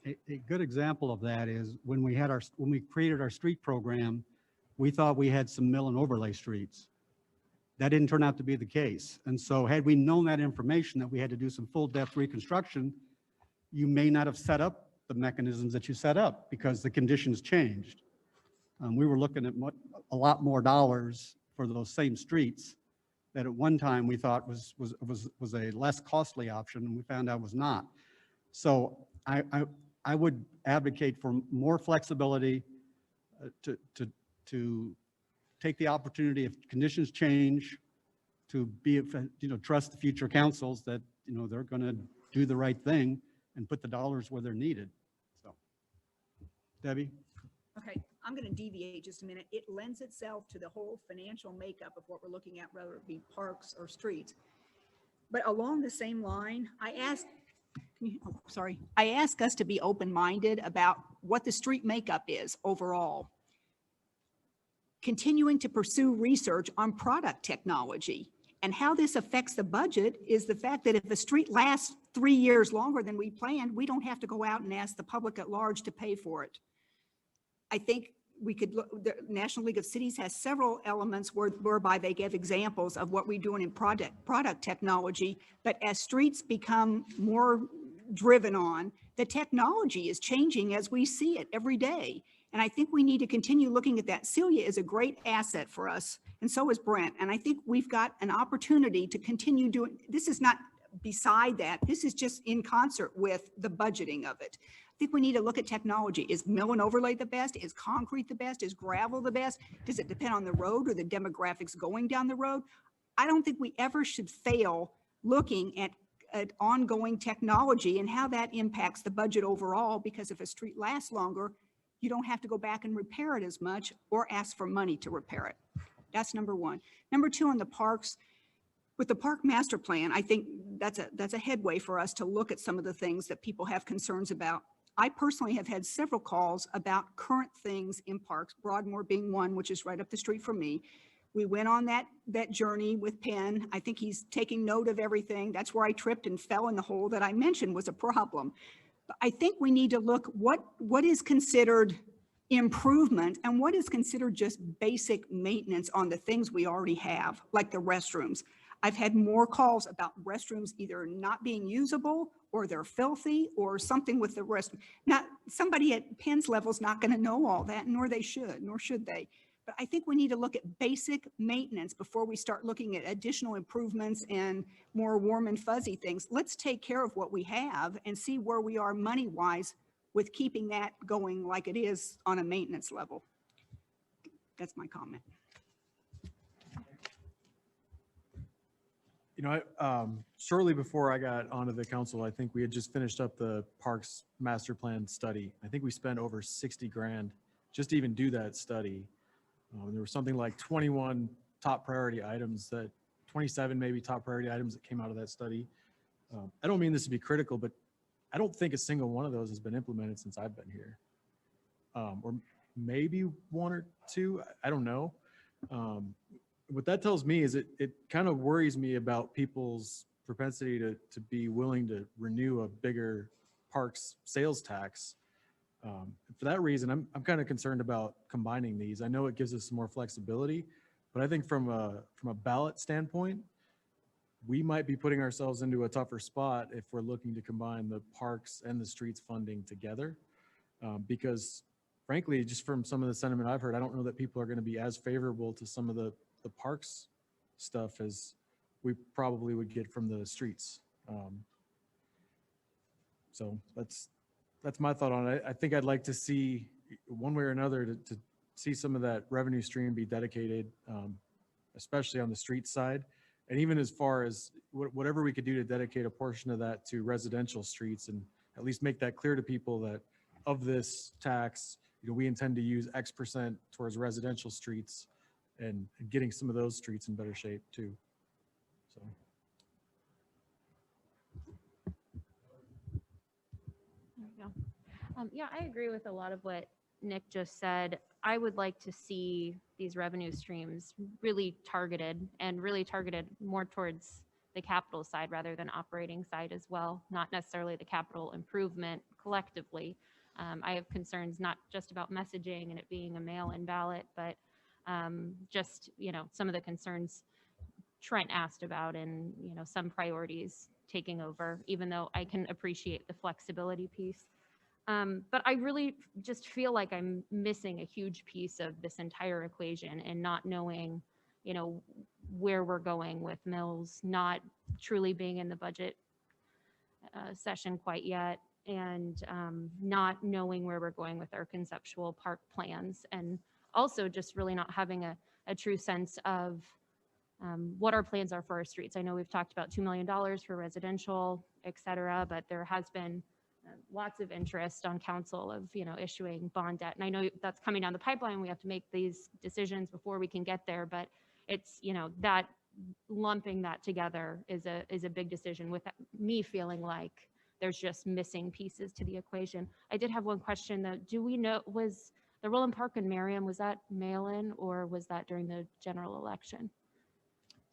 A good example of that is when we created our street program, we thought we had some mill and overlay streets. That didn't turn out to be the case. And so had we known that information, that we had to do some full depth reconstruction, you may not have set up the mechanisms that you set up because the conditions changed. We were looking at a lot more dollars for those same streets that at one time we thought was a less costly option, and we found out was not. So I would advocate for more flexibility to take the opportunity if conditions change, to trust the future councils that they're going to do the right thing and put the dollars where they're needed. So, Debbie. Okay, I'm going to deviate just a minute. It lends itself to the whole financial makeup of what we're looking at, whether it be parks or streets. But along the same line, I asked us to be open-minded about what the street makeup is overall. Continuing to pursue research on product technology, and how this affects the budget is the fact that if a street lasts 3 years longer than we planned, we don't have to go out and ask the public at large to pay for it. I think we could look, the National League of Cities has several elements whereby they give examples of what we're doing in product technology, but as streets become more driven on, the technology is changing as we see it every day. And I think we need to continue looking at that. Celia is a great asset for us, and so is Brent. And I think we've got an opportunity to continue doing, this is not beside that, this is just in concert with the budgeting of it. I think we need to look at technology. Is mill and overlay the best? Is concrete the best? Is gravel the best? Does it depend on the road or the demographics going down the road? I don't think we ever should fail looking at ongoing technology and how that impacts the budget overall, because if a street lasts longer, you don't have to go back and repair it as much or ask for money to repair it. That's number one. Number two, on the parks, with the park master plan, I think that's a headway for us to look at some of the things that people have concerns about. I personally have had several calls about current things in parks, Broadmoor being one, which is right up the street from me. We went on that journey with Penn. I think he's taking note of everything. That's where I tripped and fell in the hole that I mentioned was a problem. But I think we need to look what is considered improvement and what is considered just basic maintenance on the things we already have, like the restrooms. I've had more calls about restrooms either not being usable or they're filthy or something with the restroom. Now, somebody at Penn's level is not going to know all that, nor should they. But I think we need to look at basic maintenance before we start looking at additional improvements and more warm and fuzzy things. Let's take care of what we have and see where we are money-wise with keeping that going like it is on a maintenance level. That's my comment. You know, shortly before I got onto the council, I think we had just finished up the Parks Master Plan study. I think we spent over 60 grand just to even do that study. There was something like 21 top priority items, that 27 maybe top priority items that came out of that study. I don't mean this to be critical, but I don't think a single one of those has been implemented since I've been here. Or maybe one or two, I don't know. What that tells me is it kind of worries me about people's propensity to be willing to renew a bigger parks sales tax. For that reason, I'm kind of concerned about combining these. I know it gives us some more flexibility, but I think from a ballot standpoint, we might be putting ourselves into a tougher spot if we're looking to combine the parks and the streets funding together. Because frankly, just from some of the sentiment I've heard, I don't know that people are going to be as favorable to some of the parks stuff as we probably would get from the streets. So that's my thought on it. I think I'd like to see one way or another to see some of that revenue stream be dedicated, especially on the street side. And even as far as whatever we could do to dedicate a portion of that to residential streets, and at least make that clear to people that of this tax, we intend to use X percent towards residential streets, and getting some of those streets in better shape too. So. There we go. Yeah, I agree with a lot of what Nick just said. I would like to see these revenue streams really targeted more towards the capital side rather than operating side as well, not necessarily the capital improvement collectively. I have concerns not just about messaging and it being a mail-in ballot, but just, some of the concerns Trent asked about, and, some priorities taking over, even though I can appreciate the flexibility piece. But I really just feel like I'm missing a huge piece of this entire equation, and not knowing, where we're going with mills, not truly being in the budget session quite yet, and not knowing where we're going with our conceptual park plans, and also just really not having a true sense of what our plans are for our streets. I know we've talked about $2 million for residential, et cetera, but there has been lots of interest on council of, issuing bond debt. And I know that's coming down the pipeline. We have to make these decisions before we can get there, but it's, that lumping that together is a big decision, with me feeling like there's just missing pieces to the equation. I did have one question though. Do we know, was the Roland Park in Merriam, was that mail-in or was that during the general election?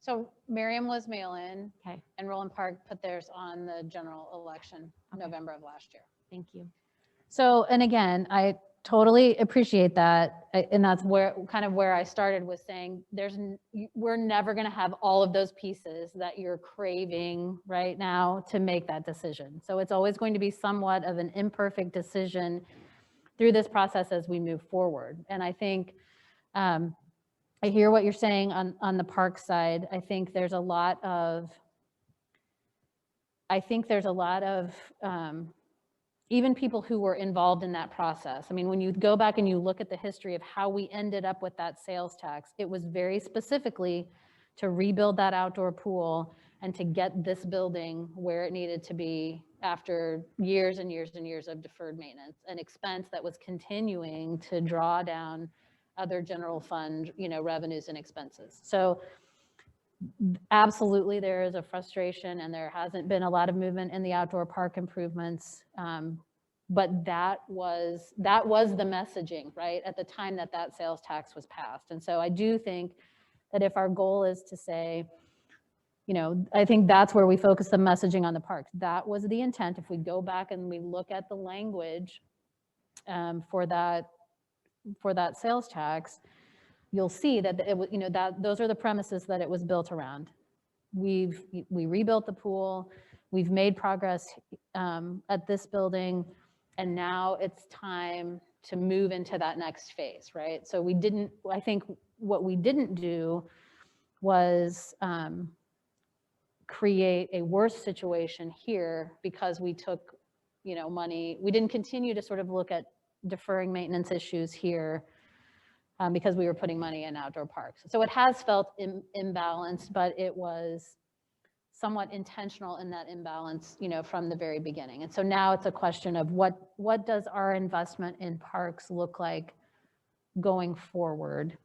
So Merriam was mail-in. Okay. And Roland Park put theirs on the general election, November of last year. Thank you. So, and again, I totally appreciate that. And that's where I started, was saying we're never going to have all of those pieces that you're craving right now to make that decision. So it's always going to be somewhat of an imperfect decision through this process as we move forward. And I think, I hear what you're saying on the park side. I think there's a lot of even people who were involved in that process. I mean, when you go back and you look at the history of how we ended up with that sales tax, it was very specifically to rebuild that outdoor pool and to get this building where it needed to be after years and years and years of deferred maintenance, an expense that was continuing to draw down other general fund, revenues and expenses. So absolutely there is a frustration, and there hasn't been a lot of movement in the outdoor park improvements. But that was the messaging, right, at the time that sales tax was passed. And so I do think that if our goal is to say, I think that's where we focus the messaging on the parks. That was the intent. If we go back and we look at the language for that sales tax, you'll see that it was, that those are the premises that it was built around. We rebuilt the pool. We've made progress at this building, and now it's time to move into that next phase, right? So I think what we didn't do was create a worse situation here because we took money. We didn't continue to sort of look at deferring maintenance issues here because we were putting money in outdoor parks. So it has felt imbalanced, but it was somewhat intentional in that imbalance, from the very beginning. And so now it's a question of what does our investment in parks look like going forward?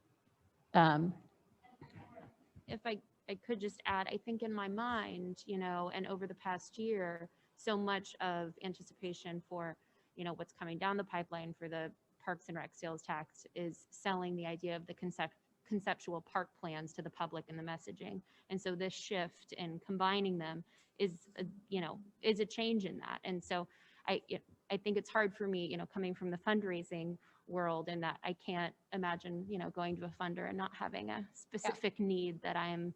If I could just add, I think in my mind, and over the past year, so much of anticipation for, what's coming down the pipeline for the Parks and Rec sales tax is selling the idea of the conceptual park plans to the public and the messaging. And so this shift in combining them is a change in that. And so I think it's hard for me, coming from the fundraising world, and that I can't imagine, going to a funder and not having a specific need that I'm,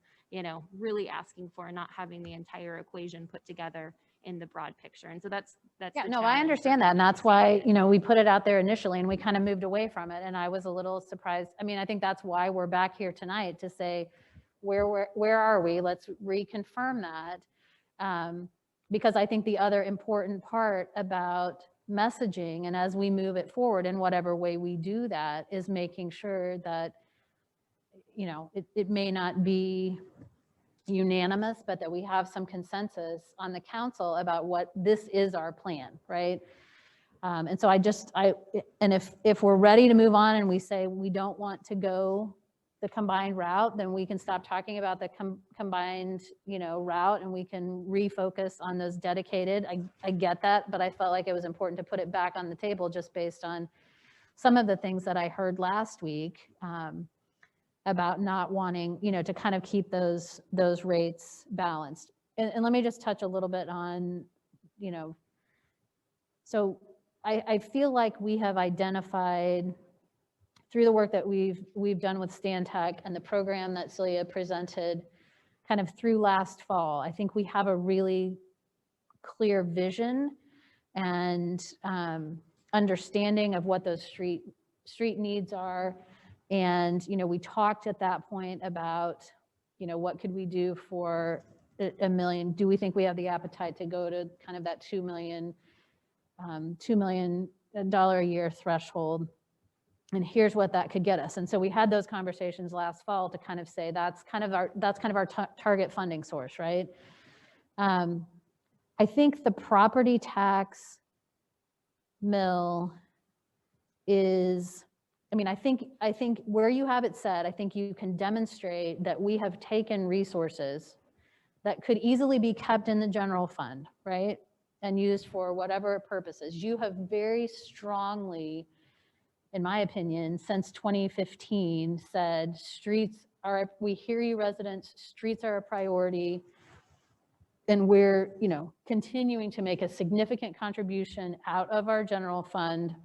really asking for, and not having the entire equation put together in the broad picture. And so that's Yeah, the no, I challenge understand that. And that's why, we put it out there initially and we kind of moved away from it. And I was a little surprised. I mean, I think that's why we're back here tonight to say, where are we? Let's reconfirm that. Because I think the other important part about messaging, and as we move it forward in whatever way we do that, is making sure that, it may not be unanimous, but that we have some consensus on the council about what this is our plan, right? And so and if we're ready to move on and we say we don't want to go the combined route, then we can stop talking about the combined, route, and we can refocus on those dedicated. I get that, but I felt like it was important to put it back on the table just based on some of the things that I heard last week about not wanting, to kind of keep those rates balanced. And let me just touch a little bit on, so I feel like we have identified through the work that we've done with Stantec and the program that Celia presented kind of through last fall. I think we have a really clear vision and understanding of what those street needs are. And, we talked at that point about, what could we do for $1 million? Do we think we have the appetite to go to kind of that $2 million a year threshold? And here's what that could get us. And so we had those conversations last fall to kind of say that's kind of our target funding source, right? I think the property tax mill is, I think where you have it said, I think you can demonstrate that we have taken resources that could easily be kept in the general fund, right? And used for whatever purposes. You have very strongly, in my opinion, since 2015 said we hear you residents, streets are a priority. And we're, continuing to make a significant contribution out of our general fund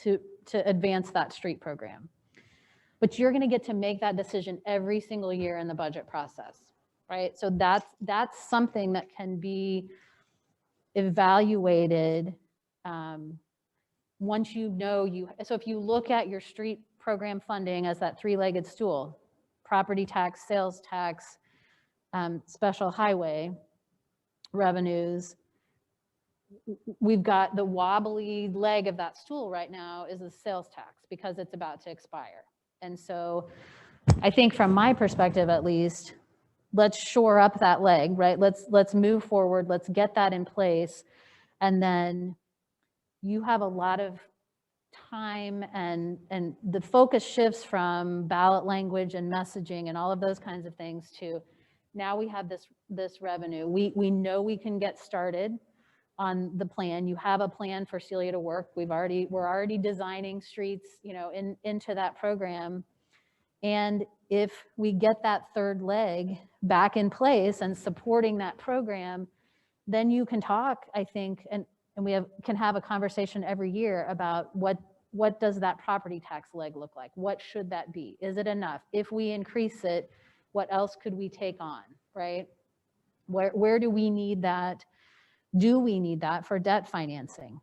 to advance that street program. But you're going to get to make that decision every single year in the budget process, right? So that's something that can be evaluated once so if you look at your street program funding as that three-legged stool, property tax, sales tax, special highway revenues, we've got the wobbly leg of that stool right now is the sales tax because it's about to expire. And so I think from my perspective, at least, let's shore up that leg, right? Let's move forward. Let's get that in place. And then you have a lot of time and the focus shifts from ballot language and messaging and all of those kinds of things to now we have this revenue. We know we can get started on the plan. You have a plan for Celia to work. We're already designing streets, into that program. And if we get that third leg back in place and supporting that program, then you can talk, I think, and we can have a conversation every year about what does that property tax leg look like? What should that be? Is it enough? If we increase it, what else could we take on, right? Where do we need that? Do we need that for debt financing,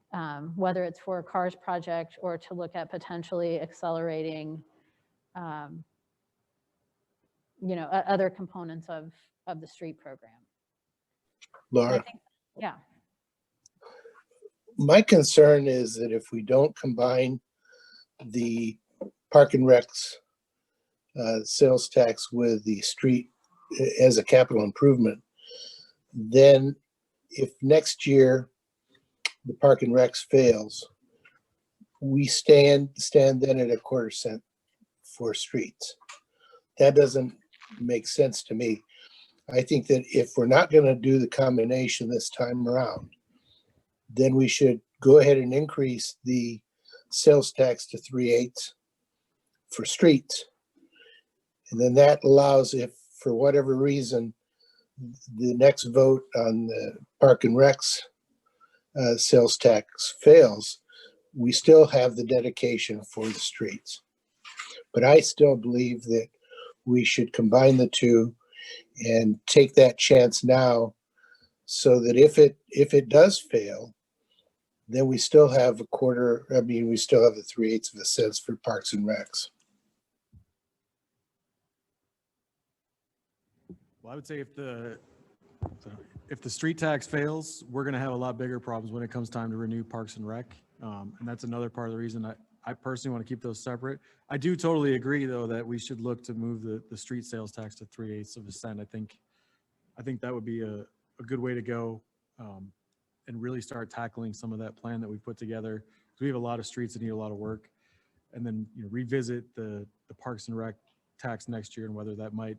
whether it's for a CARS project or to look at potentially accelerating, other components of the street program? Laura, Yeah. My concern is that if we don't combine the Park and Recs sales tax with the street as a capital improvement, then if next year the Park and Recs fails, we stand then at a quarter cent for streets. That doesn't make sense to me. I think that if we're not going to do the combination this time around, then we should go ahead and increase the sales tax to 3/8 for streets. And then that allows, if for whatever reason, the next vote on the Park and Recs sales tax fails, we still have the dedication for the streets. But I still believe that we should combine the two and take that chance now, so that if it does fail, then we still have we still have the 3/8 of a cents for Parks and Recs. Well, I would say if the street tax fails, we're going to have a lot bigger problems when it comes time to renew Parks and Rec. And that's another part of the reason I personally want to keep those separate. I do totally agree, though, that we should look to move the street sales tax to 3/8 of a cent. I think that would be a good way to go, and really start tackling some of that plan that we put together. We have a lot of streets that need a lot of work, and then revisit the Parks and Rec tax next year and whether that might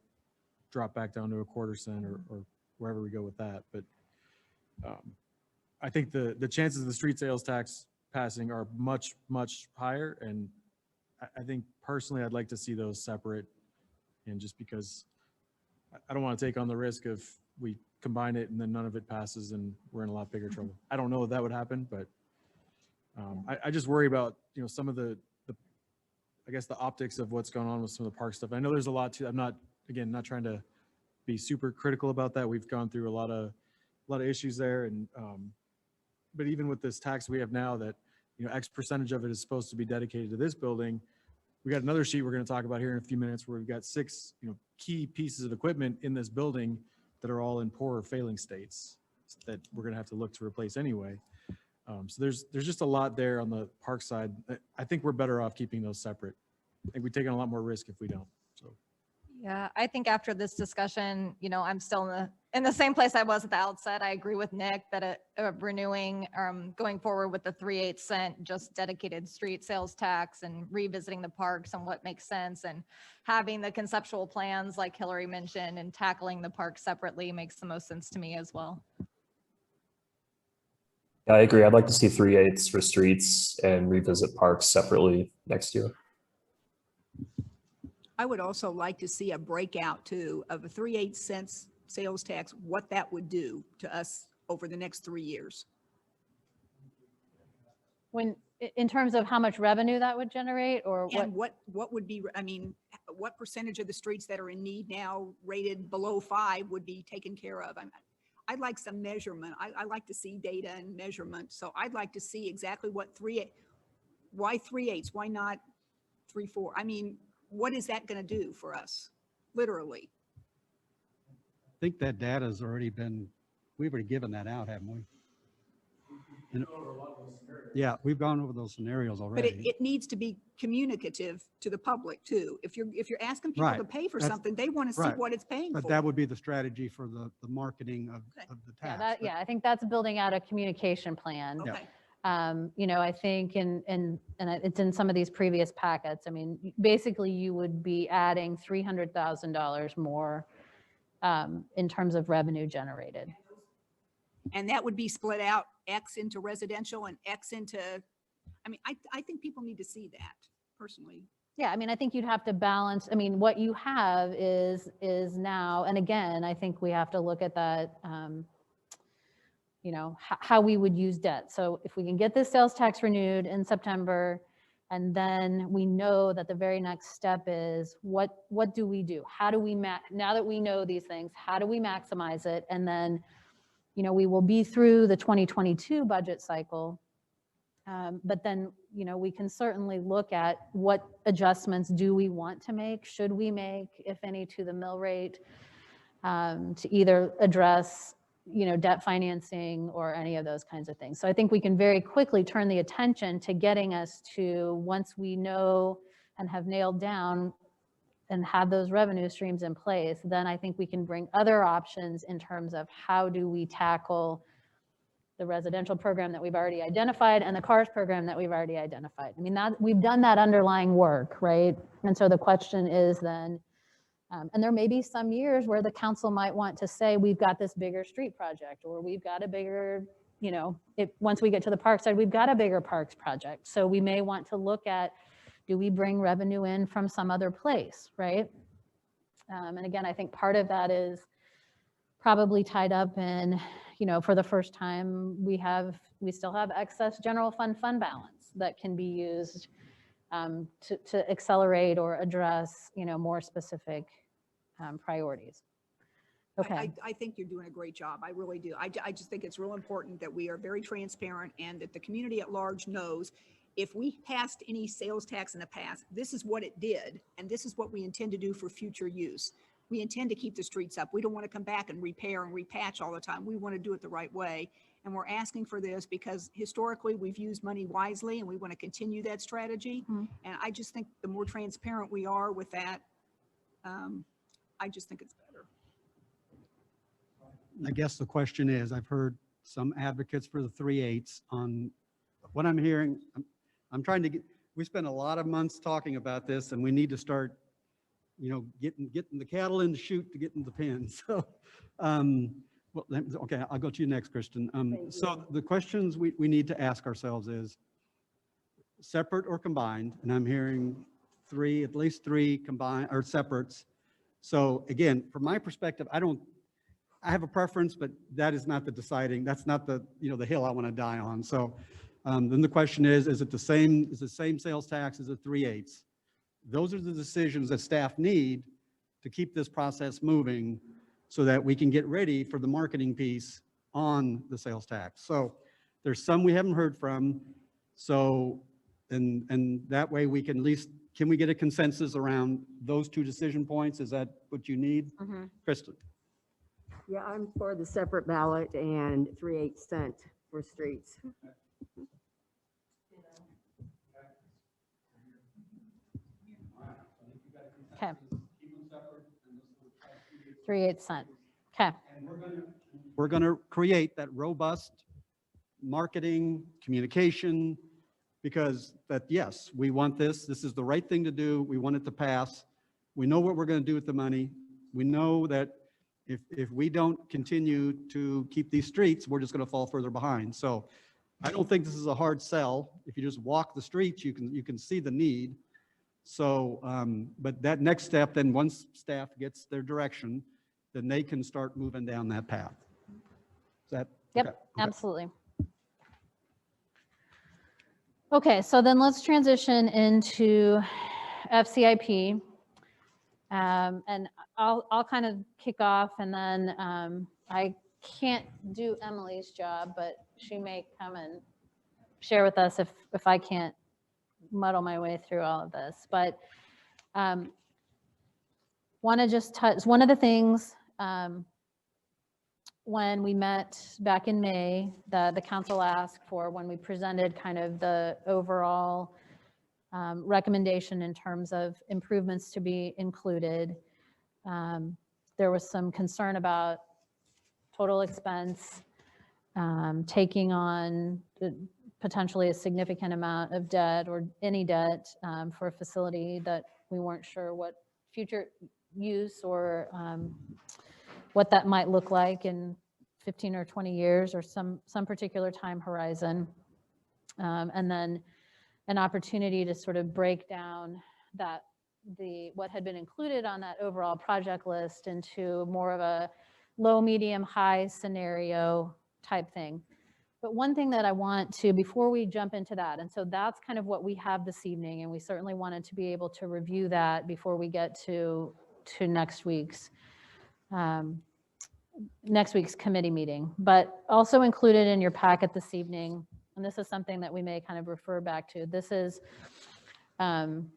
drop back down to a quarter cent or wherever we go with that. But I think the chances of the street sales tax passing are much, much higher. And I think personally, I'd like to see those separate. And just because I don't want to take on the risk of we combine it and then none of it passes and we're in a lot bigger trouble. I don't know if that would happen, but I just worry about, some of the I guess the optics of what's going on with some of the park stuff. I know there's a lot to, I'm not trying to be super critical about that. We've gone through a lot of issues there. And, but even with this tax we have now that, X percentage of it is supposed to be dedicated to this building. We got another sheet we're going to talk about here in a few minutes where we've got 6, key pieces of equipment in this building that are all in poor or failing states that we're going to have to look to replace anyway. So there's just a lot there on the park side. I think we're better off keeping those separate. I think we take on a lot more risk if we don't. So. Yeah, I think after this discussion, I'm still in the same place I was at the outset. I agree with Nick that renewing, going forward with the 3/8 cent just dedicated street sales tax and revisiting the parks and what makes sense and having the conceptual plans like Hillary mentioned and tackling the parks separately makes the most sense to me as well. Yeah, I agree. I'd like to see 3/8 for streets and revisit parks separately next year. I would also like to see a breakout too of a 3/8 cents sales tax, what that would do to us over the next 3 years. When, in terms of how much revenue that would generate or what? And what would be, what percentage of the streets that are in need now rated below 5 would be taken care of? I'd like some measurement. I like to see data and measurement. So I'd like to see exactly what why 3/8, why not 3/4? What is that going to do for us, literally? I think that data's already we've already given that out, haven't we? And, yeah, we've gone over those scenarios already. But it needs to be communicative to the public too. If you're asking people to pay for something, they want to see what it's paying for. But that would be the strategy for the marketing of the tax. I think that's building out a communication plan. Okay. I think, and it's in some of these previous packets. Basically you would be adding $300,000 more in terms of revenue generated. And that would be split out X into residential and X into, I think people need to see that personally. Yeah, I think you'd have to balance, what you have is now, and again, I think we have to look at that, how we would use debt. So if we can get this sales tax renewed in September, and then we know that the very next step is what do we do? How do we, now that we know these things, how do we maximize it? And then, we will be through the 2022 budget cycle. But then, we can certainly look at what adjustments do we want to make, should we make, if any, to the mill rate, to either address debt financing or any of those kinds of things. So I think we can very quickly turn the attention to getting us to, once we know and have nailed down and have those revenue streams in place, then I think we can bring other options in terms of how do we tackle the residential program that we've already identified and the CARS program that we've already identified. I mean, we've done that underlying work, right? And so the question is then, and there may be some years where the council might want to say, we've got this bigger street project, or we've got a bigger, once we get to the park side, we've got a bigger parks project. So we may want to look at, do we bring revenue in from some other place, right? And again, I think part of that is probably tied up in, for the first time, we still have excess general fund balance that can be used to accelerate or address, more specific priorities. Okay. I think you're doing a great job. I really do. I just think it's real important that we are very transparent and that the community at large knows if we passed any sales tax in the past, this is what it did, and this is what we intend to do for future use. We intend to keep the streets up. We don't want to come back and repair and repatch all the time. We want to do it the right way. And we're asking for this because historically we've used money wisely and we want to continue that strategy. Mm-hmm. And I just think the more transparent we are with that, I just think it's better. I guess the question is, I've heard some advocates for the 3/8 on what I'm hearing. I'm trying to we spent a lot of months talking about this, and we need to start, getting the cattle in the chute to get in the pen. So, well, okay, I'll go to you next, Kristen. So the questions we need to ask ourselves is separate or combined, and I'm hearing at least three combined or separates. So again, from my perspective, I have a preference, but that is not the deciding, that's not the, the hill I want to die on. So then the question is it the same sales tax as a 3/8? Those are the decisions that staff need to keep this process moving so that we can get ready for the marketing piece on the sales tax. So there's some we haven't heard from. So, and that way we can at least, can we get a consensus around those two decision points? Is that what you need? Mm-hmm. Kristen? Yeah, I'm for the separate ballot and 3/8 cent for streets. Okay. 3/8 cent. Okay. We're going to create that robust marketing communication because yes, we want this. This is the right thing to do. We want it to pass. We know what we're going to do with the money. We know that if we don't continue to keep these streets, we're just going to fall further behind. So I don't think this is a hard sell. If you just walk the streets, you can see the need. So, but that next step, then once staff gets their direction, then they can start moving down that path. Is that? Yep, okay. Absolutely. Okay, so then let's transition into FCIP. And I'll kind of kick off, and then I can't do Emily's job, but she may come and share with us if I can't muddle my way through all of this. But want to just touch one of the things when we met back in May that the council asked for when we presented kind of the overall recommendation in terms of improvements to be included. There was some concern about total expense, taking on potentially a significant amount of debt or any debt for a facility that we weren't sure what future use or what that might look like in 15 or 20 years or some particular time horizon. And then an opportunity to sort of break down that what had been included on that overall project list into more of a low, medium, high scenario type thing. But one thing that I want to, before we jump into that, and so that's kind of what we have this evening, and we certainly wanted to be able to review that before we get to next week's committee meeting. But also included in your packet this evening, and this is something that we may kind of refer back to, this is an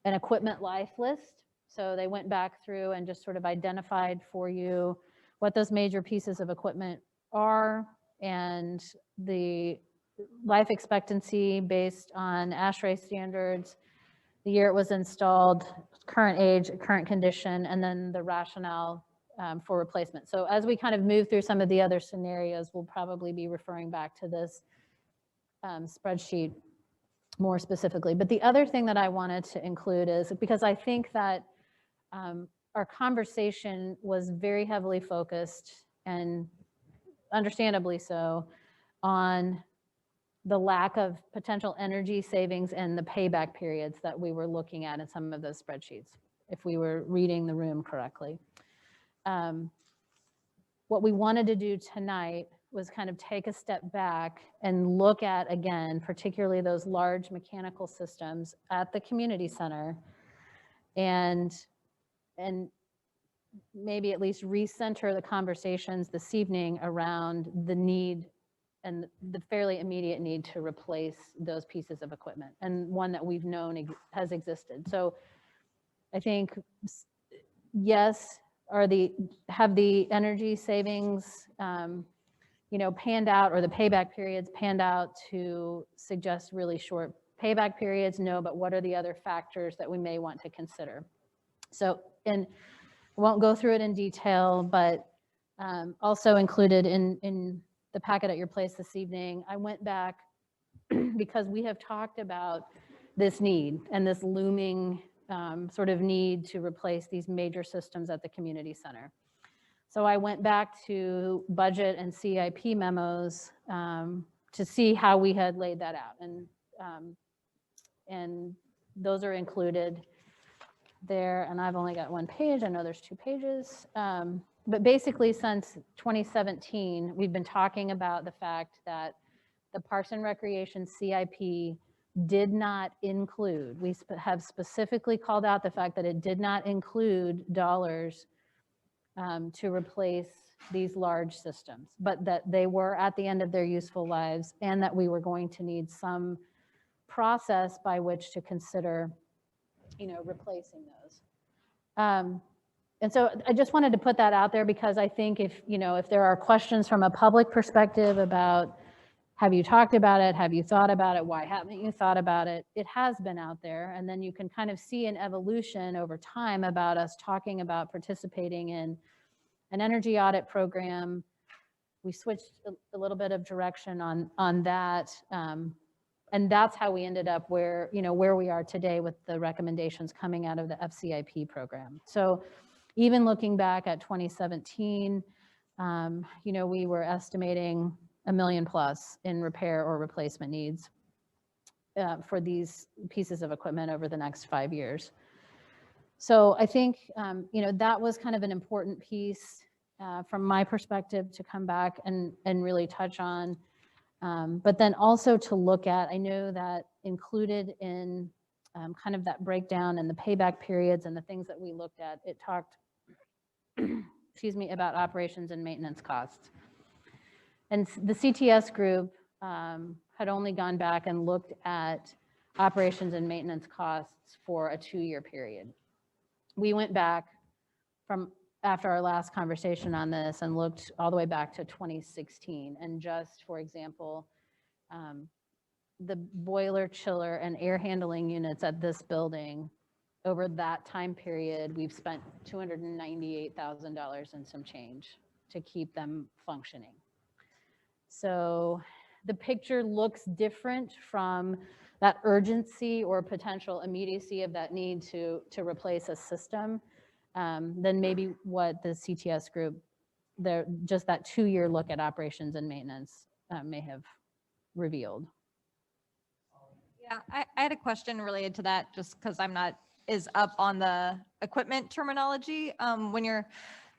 equipment life list. So they went back through and just sort of identified for you what those major pieces of equipment are, and the life expectancy based on ASHRAE standards, the year it was installed, current age, current condition, and then the rationale for replacement. So as we kind of move through some of the other scenarios, we'll probably be referring back to this spreadsheet more specifically. But the other thing that I wanted to include is, because I think that our conversation was very heavily focused, and understandably so, on the lack of potential energy savings and the payback periods that we were looking at in some of those spreadsheets, if we were reading the room correctly. What we wanted to do tonight was kind of take a step back and look at, again, particularly those large mechanical systems at the community center, and maybe at least recenter the conversations this evening around the need and the fairly immediate need to replace those pieces of equipment, and one that we've known has existed. So I think, yes, have the energy savings panned out, or the payback periods panned out to suggest really short payback periods? No, but what are the other factors that we may want to consider? So, and I won't go through it in detail, but also included in the packet at your place this evening, I went back because we have talked about this need and this looming sort of need to replace these major systems at the community center. So I went back to budget and CIP memos to see how we had laid that out. And those are included there. And I've only got one page. I know there's 2 pages. But basically, since 2017, we've been talking about the fact that the Parks and Recreation CIP did not include, we have specifically called out the fact that it did not include dollars to replace these large systems, but that they were at the end of their useful lives, and that we were going to need some process by which to consider, replacing those. And so I just wanted to put that out there, because I think if there are questions from a public perspective about, have you talked about it? Have you thought about it? Why haven't you thought about it? It has been out there. And then you can kind of see an evolution over time about us talking about participating in an energy audit program. We switched a little bit of direction on that. And that's how we ended up where we are today with the recommendations coming out of the FCIP program. So even looking back at 2017, we were estimating $1 million plus in repair or replacement needs for these pieces of equipment over the next 5 years. So I think, that was kind of an important piece from my perspective to come back and really touch on. But then also to look at, I know that included in kind of that breakdown and the payback periods and the things that we looked at, it talked, excuse me, about operations and maintenance costs. And the CTS group had only gone back and looked at operations and maintenance costs for a 2-year period. We went back from after our last conversation on this and looked all the way back to 2016. And just, for example, the boiler, chiller, and air handling units at this building, over that time period, we've spent $298,000 and some change to keep them functioning. So the picture looks different from that urgency or potential immediacy of that need to replace a system than maybe what the CTS group, just that 2-year look at operations and maintenance may have revealed. Yeah, I had a question related to that, just because I'm not as up on the equipment terminology. When you're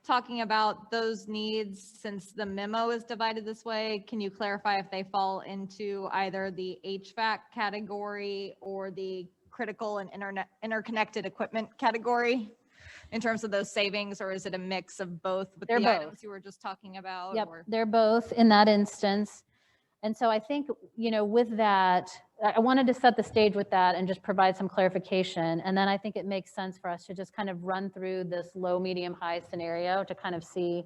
talking about those needs, since the memo is divided this way, can you clarify if they fall into either the HVAC category or the critical and interconnected equipment category in terms of those savings, or is it a mix of both with the items you were just talking about? Yep, or? they're both in that instance. And so I think, with that, I wanted to set the stage with that and just provide some clarification. And then I think it makes sense for us to just kind of run through this low, medium, high scenario to kind of see,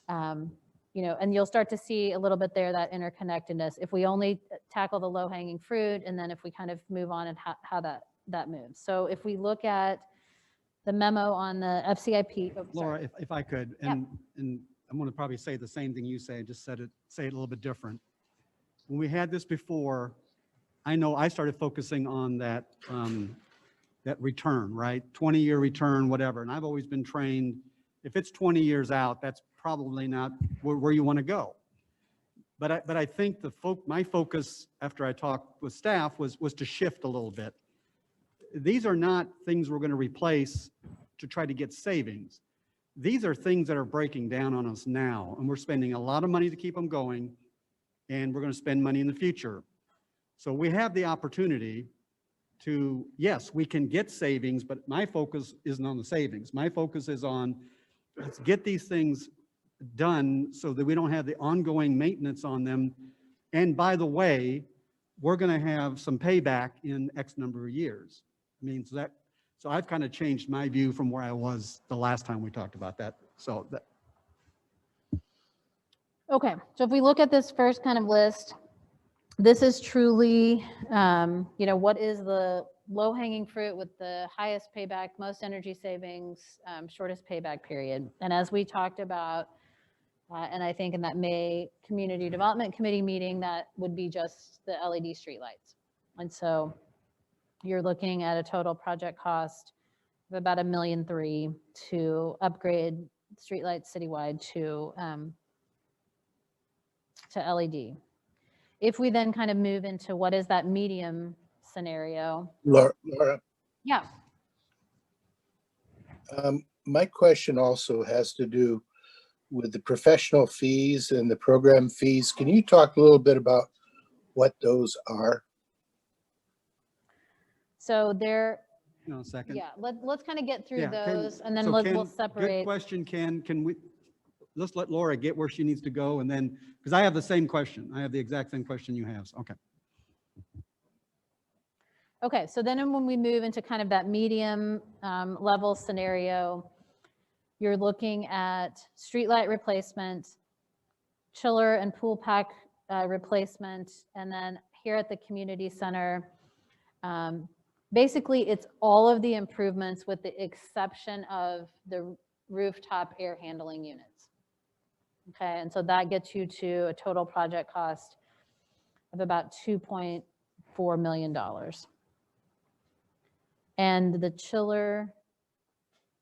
You know, and you'll start to see a little bit there, that interconnectedness. If we only tackle the low hanging fruit, and then if we kind of move on and how that moves. So if we look at the memo on the FCIP. Oh, Laura, sorry. if I could, Yeah. and I'm going to probably say the same thing you say, just say it a little bit different. When we had this before, I know I started focusing on that, that return, right? 20-year return, whatever. And I've always been trained, if it's 20 years out, that's probably not where you want to go. But I think my focus after I talked with staff was to shift a little bit. These are not things we're going to replace to try to get savings. These are things that are breaking down on us now, and we're spending a lot of money to keep them going, and we're going to spend money in the future. So we have the opportunity to, yes, we can get savings, but my focus isn't on the savings. My focus is on, let's get these things done so that we don't have the ongoing maintenance on them. And by the way, we're going to have some payback in X number of years. I mean, so I've kind of changed my view from where I was the last time we talked about that. So that. Okay, so if we look at this first kind of list, this is truly, you know, what is the low hanging fruit with the highest payback, most energy savings, shortest payback period. And as we talked about, and I think in that May Community Development Committee meeting, that would be just the LED streetlights. And so you're looking at a total project cost of about $1.3 million to upgrade streetlights citywide to LED. If we then kind of move into what is that medium scenario? Laura, Yeah. my question also has to do with the professional fees and the program fees. Can you talk a little bit about what those are? So there, A second. yeah, let's kind of get through Yeah, those, and then so we'll Good separate. question, Ken. Can we, let's let Laura get where she needs to go, and then, because I have the same question. I have the exact same question you have. So, okay. Okay, so then when we move into kind of that medium level scenario, you're looking at streetlight replacement, chiller and pool pack replacement, and then here at the community center, basically it's all of the improvements with the exception of the rooftop air handling units. Okay, and so that gets you to a total project cost of about $2.4 million. And the chiller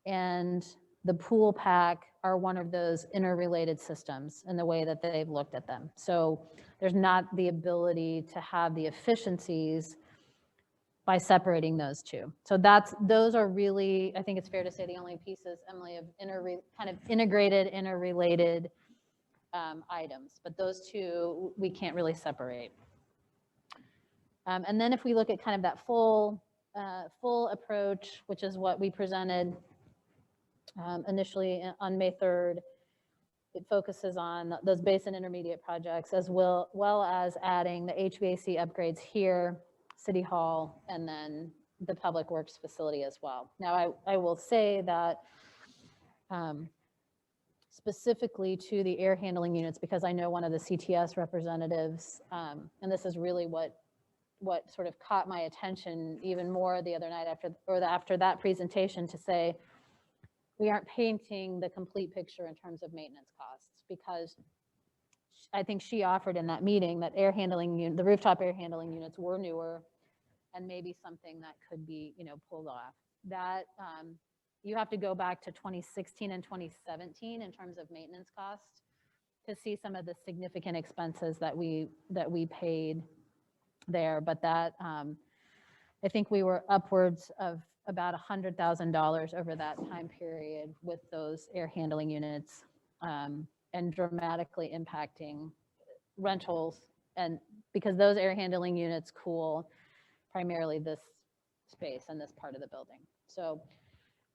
and the pool pack are one of those interrelated systems in the way that they've looked at them. So there's not the ability to have the efficiencies by separating those two. So those are really, I think it's fair to say, the only pieces, Emily, of kind of integrated, interrelated items. But those two, we can't really separate. And then if we look at kind of that full approach, which is what we presented initially on May 3rd, it focuses on those base and intermediate projects, as well as adding the HVAC upgrades here, City Hall, and then the Public Works facility as well. Now, I will say that specifically to the air handling units, because I know one of the CTS representatives, and this is really what sort of caught my attention even more the other night after that presentation, to say we aren't painting the complete picture in terms of maintenance costs, because I think she offered in that meeting that the rooftop air handling units were newer and maybe something that could be, pulled off. That you have to go back to 2016 and 2017 in terms of maintenance costs to see some of the significant expenses that we paid there. But that I think we were upwards of about $100,000 over that time period with those air handling units, and dramatically impacting rentals, and because those air handling units cool primarily this space and this part of the building. So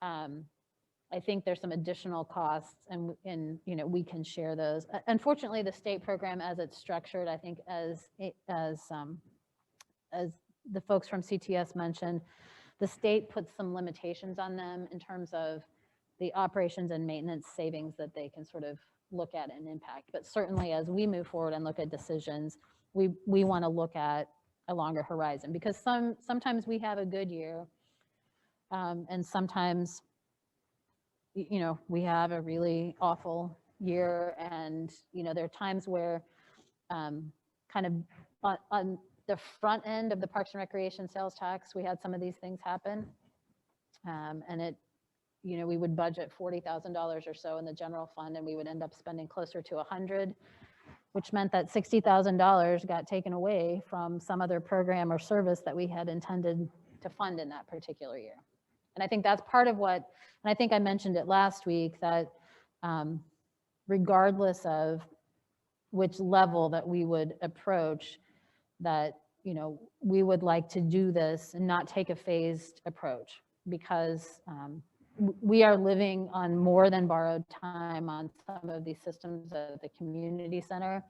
I think there's some additional costs, and we can share those. Unfortunately, the state program as it's structured, I think as the folks from CTS mentioned, the state puts some limitations on them in terms of the operations and maintenance savings that they can sort of look at an impact. But certainly as we move forward and look at decisions, we want to look at a longer horizon, because sometimes we have a good year, and sometimes, you know, we have a really awful year, and, you know, there are times where kind of on the front end of the Parks and Recreation sales tax, we had some of these things happen. And it, you know, we would budget $40,000 or so in the general fund, and we would end up spending closer to 100, which meant that $60,000 got taken away from some other program or service that we had intended to fund in that particular year. And I think that's part of what, and I think I mentioned it last week, that regardless of which level that we would approach, that, you know, we would like to do this and not take a phased approach, because we are living on more than borrowed time on some of these systems at the community center.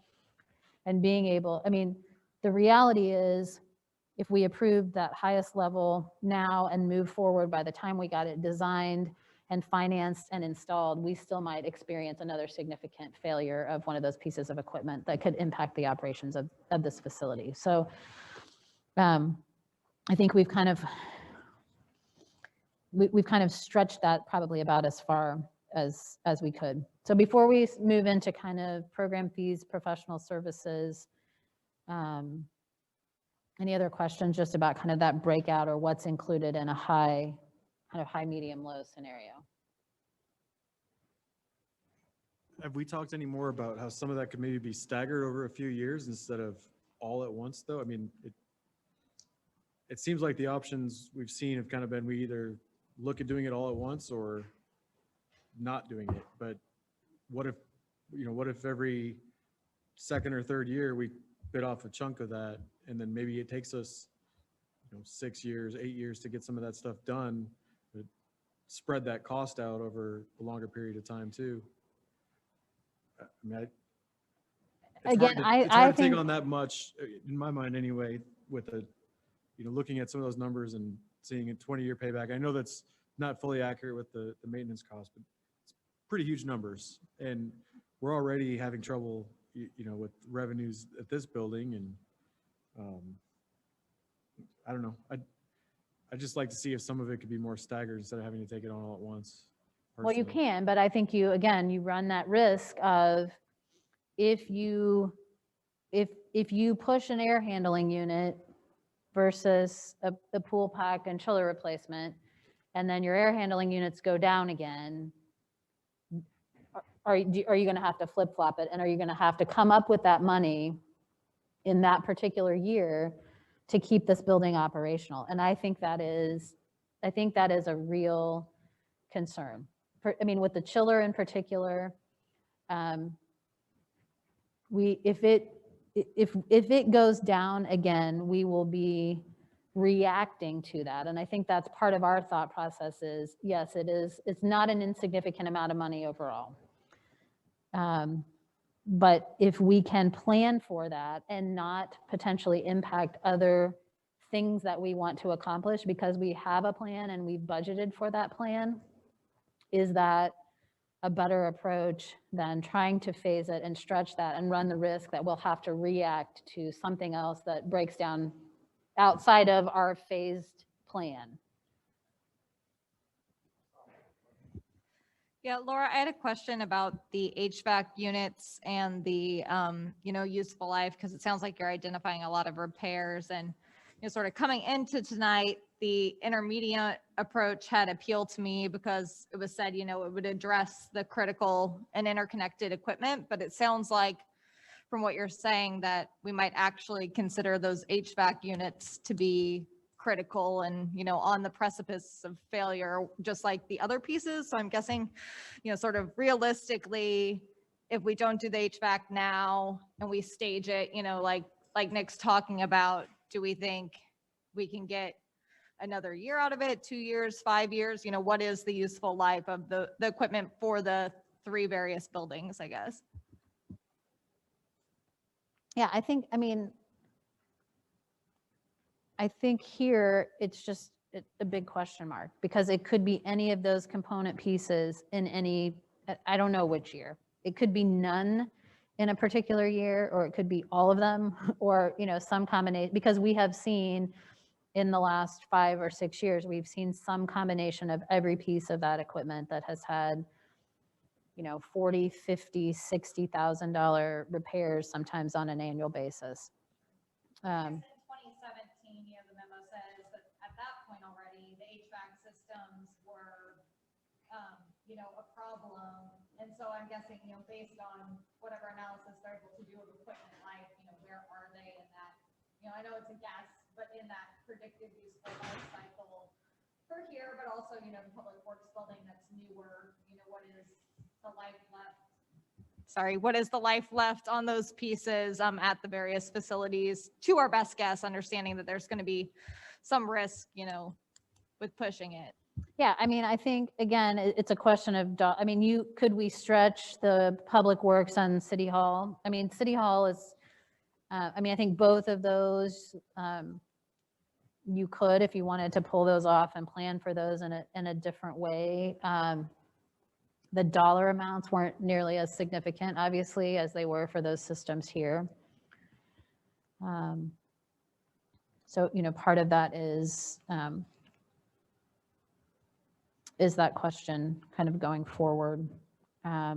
And being able, I mean, the reality is, if we approve that highest level now and move forward, by the time we got it designed and financed and installed, we still might experience another significant failure of one of those pieces of equipment that could impact the operations of this facility. So I think we've kind of stretched that probably about as far as we could. So before we move into kind of program fees, professional services, any other questions just about kind of that breakout, or what's included in a high, medium, low scenario? Have we talked any more about how some of that could maybe be staggered over a few years instead of all at once, though? I mean, it seems like the options we've seen have kind of been, we either look at doing it all at once or not doing it. But what if, you know, what if every second or third year we bit off a chunk of that, and then maybe it takes us, you know, 6 years, 8 years to get some of that stuff done, but spread that cost out over a longer period of time too. I mean, it's hard to take on that much, in my mind anyway, with a, you know, looking at some of those numbers and seeing a 20-year payback. I know that's not fully accurate with the maintenance cost, but it's pretty huge numbers. And we're already having trouble, you know, with revenues at this building. And I don't know. I'd just like to see if some of it could be more staggered instead of having to take it on all at once. Well, you personally. can, but I think you run that risk of, if you push an air handling unit versus a pool pack and chiller replacement, and then your air handling units go down again, are you going to have to flip-flop it? And are you going to have to come up with that money in that particular year to keep this building operational? And I think that is a real concern. I mean, with the chiller in particular, if it goes down again, we will be reacting to that. And I think that's part of our thought process is, yes, it's not an insignificant amount of money overall. But if we can plan for that and not potentially impact other things that we want to accomplish because we have a plan and we've budgeted for that plan, is that a better approach than trying to phase it and stretch that and run the risk that we'll have to react to something else that breaks down outside of our phased plan? Yeah, Laura, I had a question about the HVAC units and the, useful life, because it sounds like you're identifying a lot of repairs. And, sort of coming into tonight, the intermediate approach had appealed to me because it was said, it would address the critical and interconnected equipment. But it sounds like, from what you're saying, that we might actually consider those HVAC units to be critical and, on the precipice of failure, just like the other pieces. So I'm guessing, sort of realistically, if we don't do the HVAC now and we stage it, like Nick's talking about, do we think we can get another year out of it, 2 years, 5 years? What is the useful life of the equipment for the 3 various buildings, I guess? Yeah, I think here it's just a big question mark, because it could be any of those component pieces in any, I don't know which year. it could be none in a particular year, or it could be all of them, or, some combination, because we have seen in the last 5 or 6 years, we've seen some combination of every piece of that equipment that has had, $40, $50, $60,000 repairs sometimes on an annual basis. In 2017, the memo says that at that point already, the HVAC systems were, a problem. And so I'm guessing, based on whatever analysis they're able to do of equipment life, where are they in that? I know it's a guess, but in that predicted useful life cycle for here, but also, the public works building that's newer, what is the life left? Sorry, what is the life left on those pieces at the various facilities, to our best guess, understanding that there's going to be some risk, with pushing it. Yeah, I think, again, it's a question of, could we stretch the public works on City Hall? City Hall is, I think both of those, you could, if you wanted to pull those off and plan for those in a different way. The dollar amounts weren't nearly as significant, obviously, as they were for those systems here. So, part of that is that question kind of going forward. I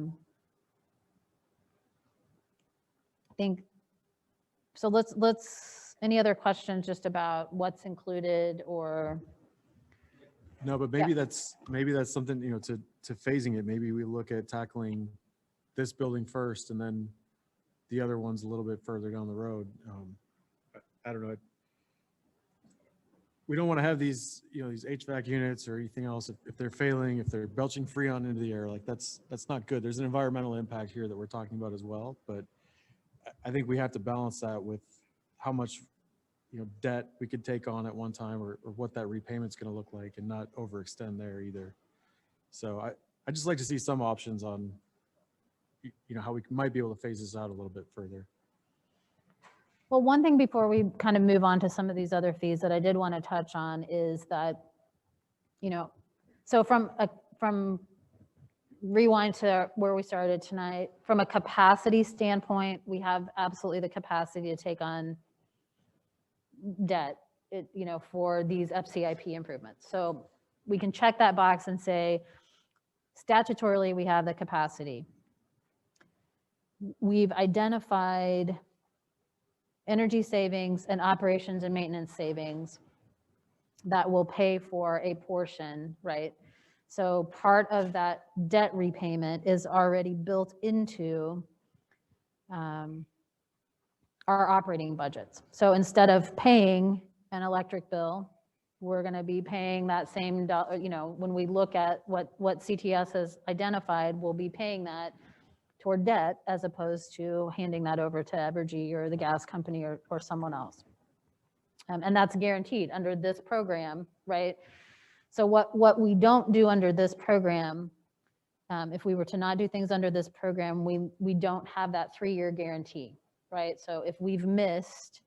think, so let's, any other questions just about what's included or? No, but maybe that's something, to phasing it. Maybe we look at tackling this building first and then the other ones a little bit further down the road. I don't know. We don't want to have these, these HVAC units or anything else. If they're failing, if they're belching freon into the air, like that's not good. There's an environmental impact here that we're talking about as well. But I think we have to balance that with how much, debt we could take on at one time, or what that repayment's going to look like, and not overextend there either. So I just like to see some options on, how we might be able to phase this out a little bit further. Well, one thing before we kind of move on to some of these other fees that I did want to touch on is that, so from rewind to where we started tonight, from a capacity standpoint, we have absolutely the capacity to take on debt, for these FCIP improvements. So we can check that box and say, statutorily, we have the capacity. We've identified energy savings and operations and maintenance savings that will pay for a portion, right? So part of that debt repayment is already built into our operating budgets. So instead of paying an electric bill, we're going to be paying that same, when we look at what CTS has identified, we'll be paying that toward debt as opposed to handing that over to Evergy or the gas company or someone else. And that's guaranteed under this program, right? So what we don't do under this program, if we were to not do things under this program, we don't have that 3-year guarantee, right? So if we've missed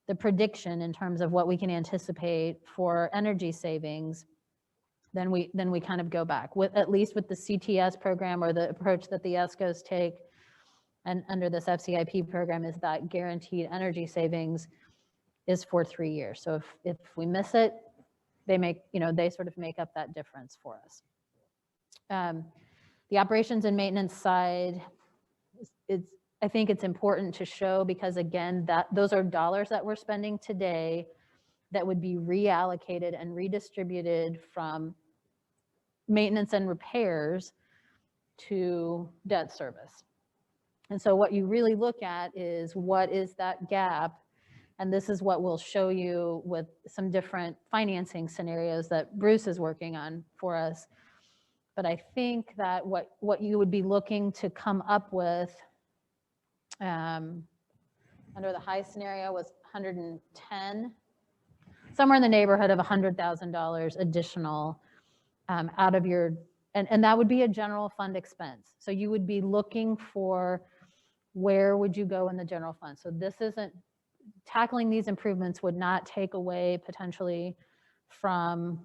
the prediction in terms of what we can anticipate for energy savings, then we kind of go back. At least with the CTS program, or the approach that the ESCOs take, and under this FCIP program, is that guaranteed energy savings is for 3 years. So if we miss it, they sort of make up that difference for us. The operations and maintenance side, I think it's important to show, because again, those are dollars that we're spending today that would be reallocated and redistributed from maintenance and repairs to debt service. And so what you really look at is, what is that gap? And this is what we'll show you with some different financing scenarios that Bruce is working on for us. But I think that what you would be looking to come up with under the high scenario was 110, somewhere in the neighborhood of $100,000 additional out of your, and that would be a general fund expense. So you would be looking for, where would you go in the general fund? So this isn't, tackling these improvements would not take away potentially from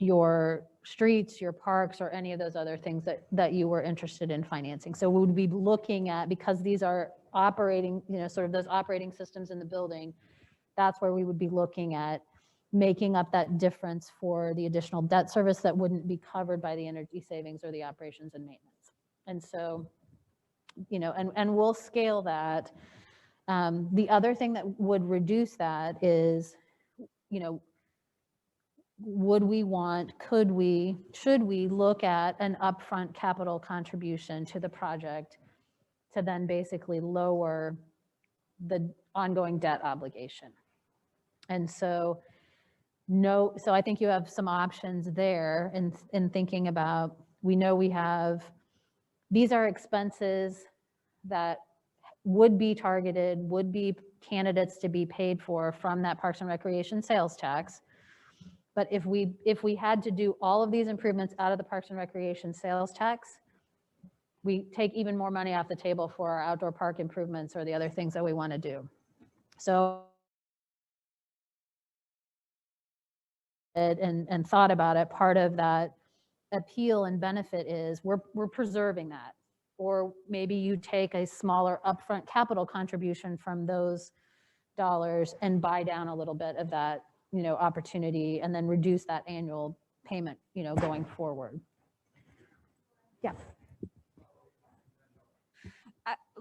your streets, your parks, or any of those other things that you were interested in financing. So we would be looking at, because these are operating, sort of those operating systems in the building, that's where we would be looking at making up that difference for the additional debt service that wouldn't be covered by the energy savings or the operations and maintenance. And so, and we'll scale that. The other thing that would reduce that is, would we want, could we, should we look at an upfront capital contribution to the project to then basically lower the ongoing debt obligation? And so, so I think you have some options there in thinking about, we know we have, these are expenses that would be targeted, would be candidates to be paid for from that Parks and Recreation sales tax. But if we had to do all of these improvements out of the Parks and Recreation sales tax, we take even more money off the table for our outdoor park improvements or the other things that we want to do. So, and thought about it, part of that appeal and benefit is we're preserving that. Or maybe you take a smaller upfront capital contribution from those dollars and buy down a little bit of that, opportunity, and then reduce that annual payment, going forward. Yeah.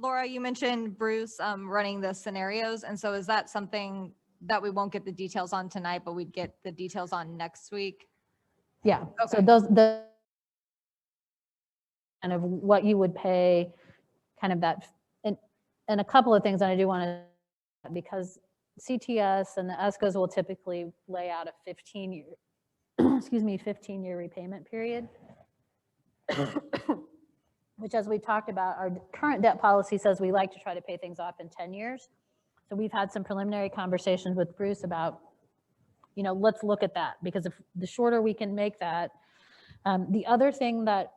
Laura, you mentioned Bruce running the scenarios. And so is that something that we won't get the details on tonight, but we'd get the details on next week? Yeah. Okay. So the kind of what you would pay, kind of that, and a couple of things that I do want to, because CTS and the ESCOs will typically lay out a 15-year, 15-year repayment period, which, as we talked about, our current debt policy says we like to try to pay things off in 10 years. So we've had some preliminary conversations with Bruce about, let's look at that, because if the shorter we can make that, the other thing that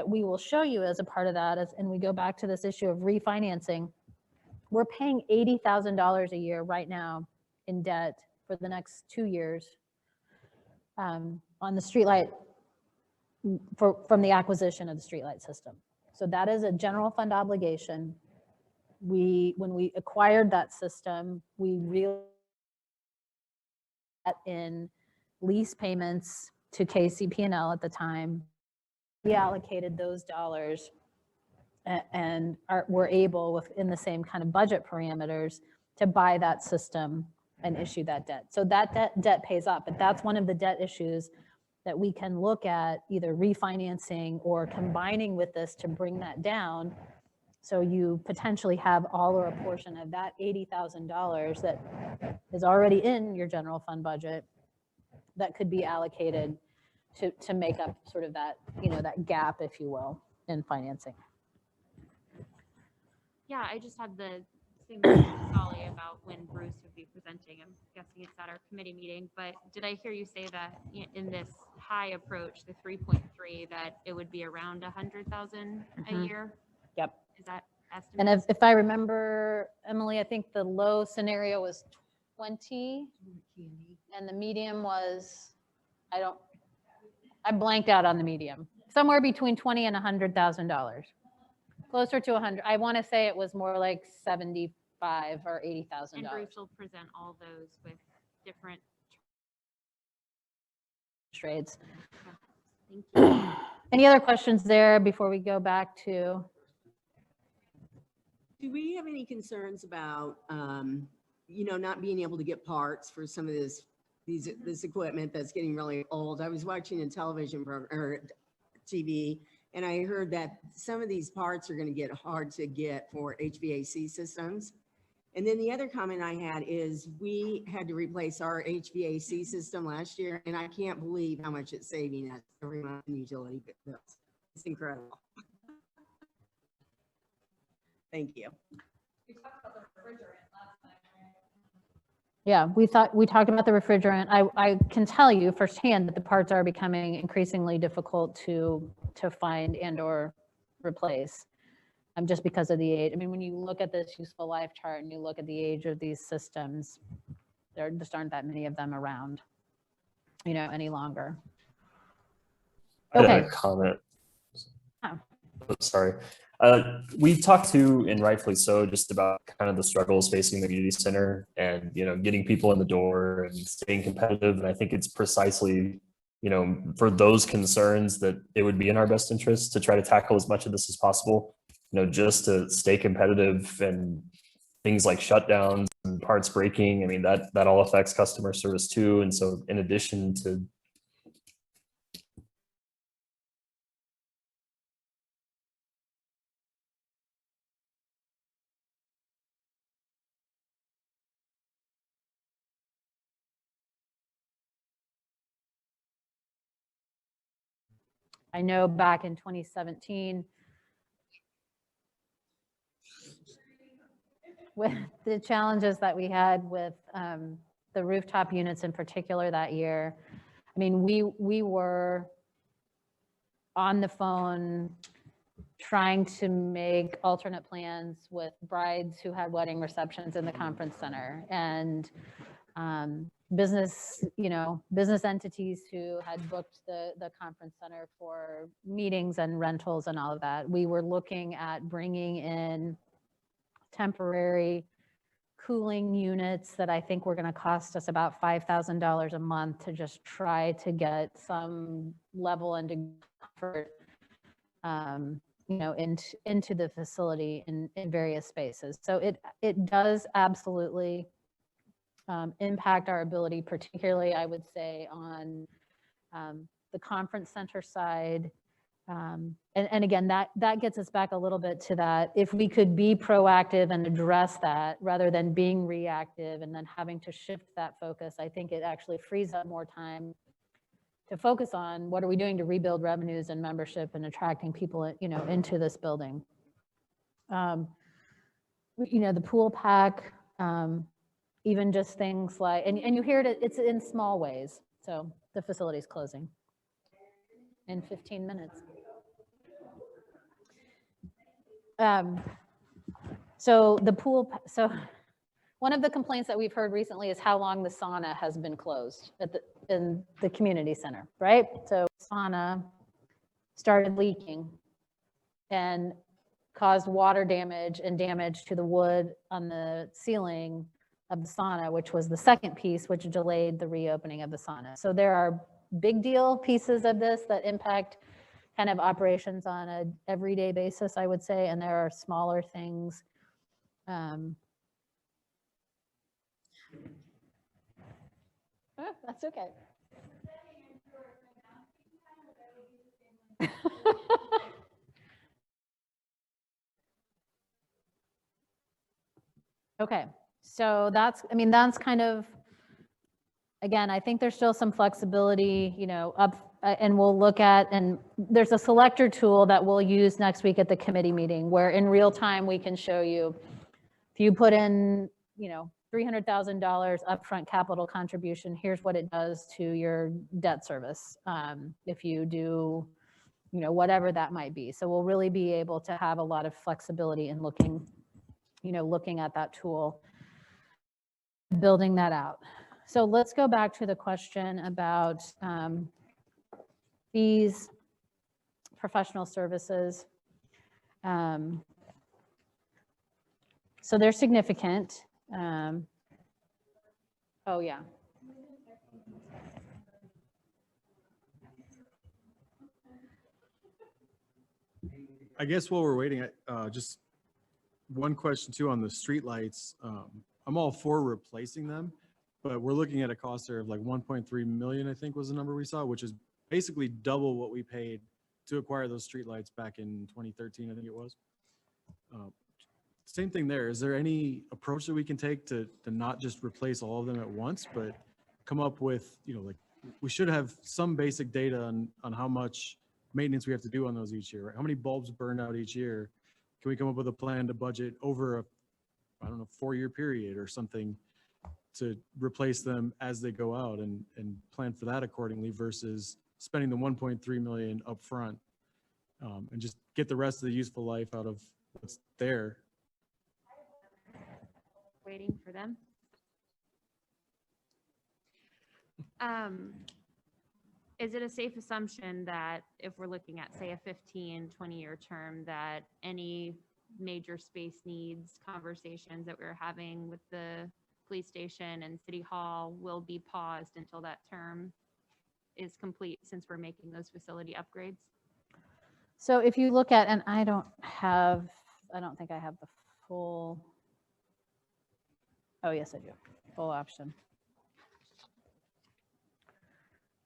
we will show you as a part of that is, and we go back to this issue of refinancing, we're paying $80,000 a year right now in debt for the next 2 years on the streetlight, from the acquisition of the streetlight system. So that is a general fund obligation. When we acquired that system, we realized that in lease payments to KCP&L at the time, we allocated those dollars and were able, within the same kind of budget parameters, to buy that system and issue that debt. So that debt pays off, but that's one of the debt issues that we can look at, either refinancing or combining with this to bring that down. So you potentially have all or a portion of that $80,000 that is already in your general fund budget that could be allocated to make up sort of that, that gap, if you will, in financing. Yeah, I just had the same question with Solly about when Bruce would be presenting. I'm guessing it's at our committee meeting, but did I hear you say that in this high approach, the 3.3, that it would be around 100,000 a year? Yep. Is that estimate? And if I remember, Emily, I think the low scenario was 20 and the medium was, I blanked out on the medium, somewhere between 20 and $100,000. Closer to 100. I want to say it was more like 75 or $80,000. And Bruce will present all those with different trades. Okay. Thank you. Any other questions there before we go back to? Do we have any concerns about, not being able to get parts for some of this equipment that's getting really old? I was watching a television program or TV, and I heard that some of these parts are going to get hard to get for HVAC systems. And then the other comment I had is we had to replace our HVAC system last year, and I can't believe how much it's saving us every month in utility bills. It's incredible. Thank you. We talked about the refrigerant last night, right? Yeah, we talked about the refrigerant. I can tell you firsthand that the parts are becoming increasingly difficult to find and or replace, just because of the age. I mean, when you look at this useful life chart and you look at the age of these systems, there just aren't that many of them around, any longer. I had Okay. a comment. Oh. Oh, sorry. We talked to, and rightfully so, just about kind of the struggles facing the community center and, getting people in the door and staying competitive. And I think it's precisely, for those concerns that it would be in our best interest to try to tackle as much of this as possible, just to stay competitive and things like shutdowns and parts breaking. I mean, that all affects customer service too. And so in addition to I know back in 2017, with the challenges that we had with the rooftop units in particular that year, I mean, we were on the phone trying to make alternate plans with brides who had wedding receptions in the conference center, and business entities who had booked the conference center for meetings and rentals and all of that. We were looking at bringing in temporary cooling units that I think were going to cost us about $5,000 a month to just try to get some level and comfort, into the facility in various spaces. So it does absolutely impact our ability, particularly I would say on the conference center side. And again, that gets us back a little bit to that. If we could be proactive and address that rather than being reactive and then having to shift that focus, I think it actually frees up more time to focus on what are we doing to rebuild revenues and membership and attracting people, into this building. The pool pack, even just things like, and you hear it, it's in small ways. So the facility's closing in 15 minutes. So one of the complaints that we've heard recently is how long the sauna has been closed in the community center, right? So sauna started leaking and caused water damage and damage to the wood on the ceiling of the sauna, which was the second piece, which delayed the reopening of the sauna. So there are big deal pieces of this that impact kind of operations on an everyday basis, I would say, and there are smaller things. That's okay. Okay, so that's kind of, again, I think there's still some flexibility, and we'll look at, and there's a selector tool that we'll use next week at the committee meeting where in real time we can show you, if you put in, $300,000 upfront capital contribution, here's what it does to your debt service. If you do, whatever that might be. So we'll really be able to have a lot of flexibility in looking at that tool, building that out. So let's go back to the question about fees, professional services. So they're significant. Oh yeah. I guess while we're waiting, just one question too on the streetlights. I'm all for replacing them, but we're looking at a cost there of like 1.3 million, I think was the number we saw, which is basically double what we paid to acquire those streetlights back in 2013, I think it was. Same thing there. Is there any approach that we can take to not just replace all of them at once, but come up with, like we should have some basic data on how much maintenance we have to do on those each year, right? How many bulbs burned out each year? Can we come up with a plan to budget over a, 4-year period or something to replace them as they go out and plan for that accordingly versus spending the 1.3 million up front and just get the rest of the useful life out of what's there. Waiting for them. is it a safe assumption that if we're looking at, say, a 15, 20-year term, that any major space needs conversations that we're having with the police station and city hall will be paused until that term is complete, since we're making those facility upgrades? So if you look at, and I don't think I have the full, oh, yes, I do, full option.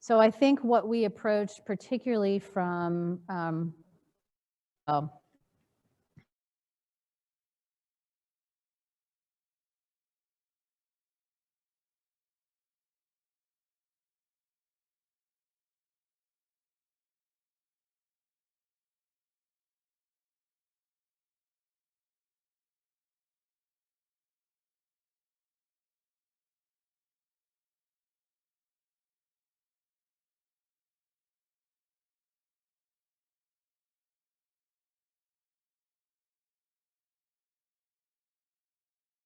So I think what we approached, particularly from,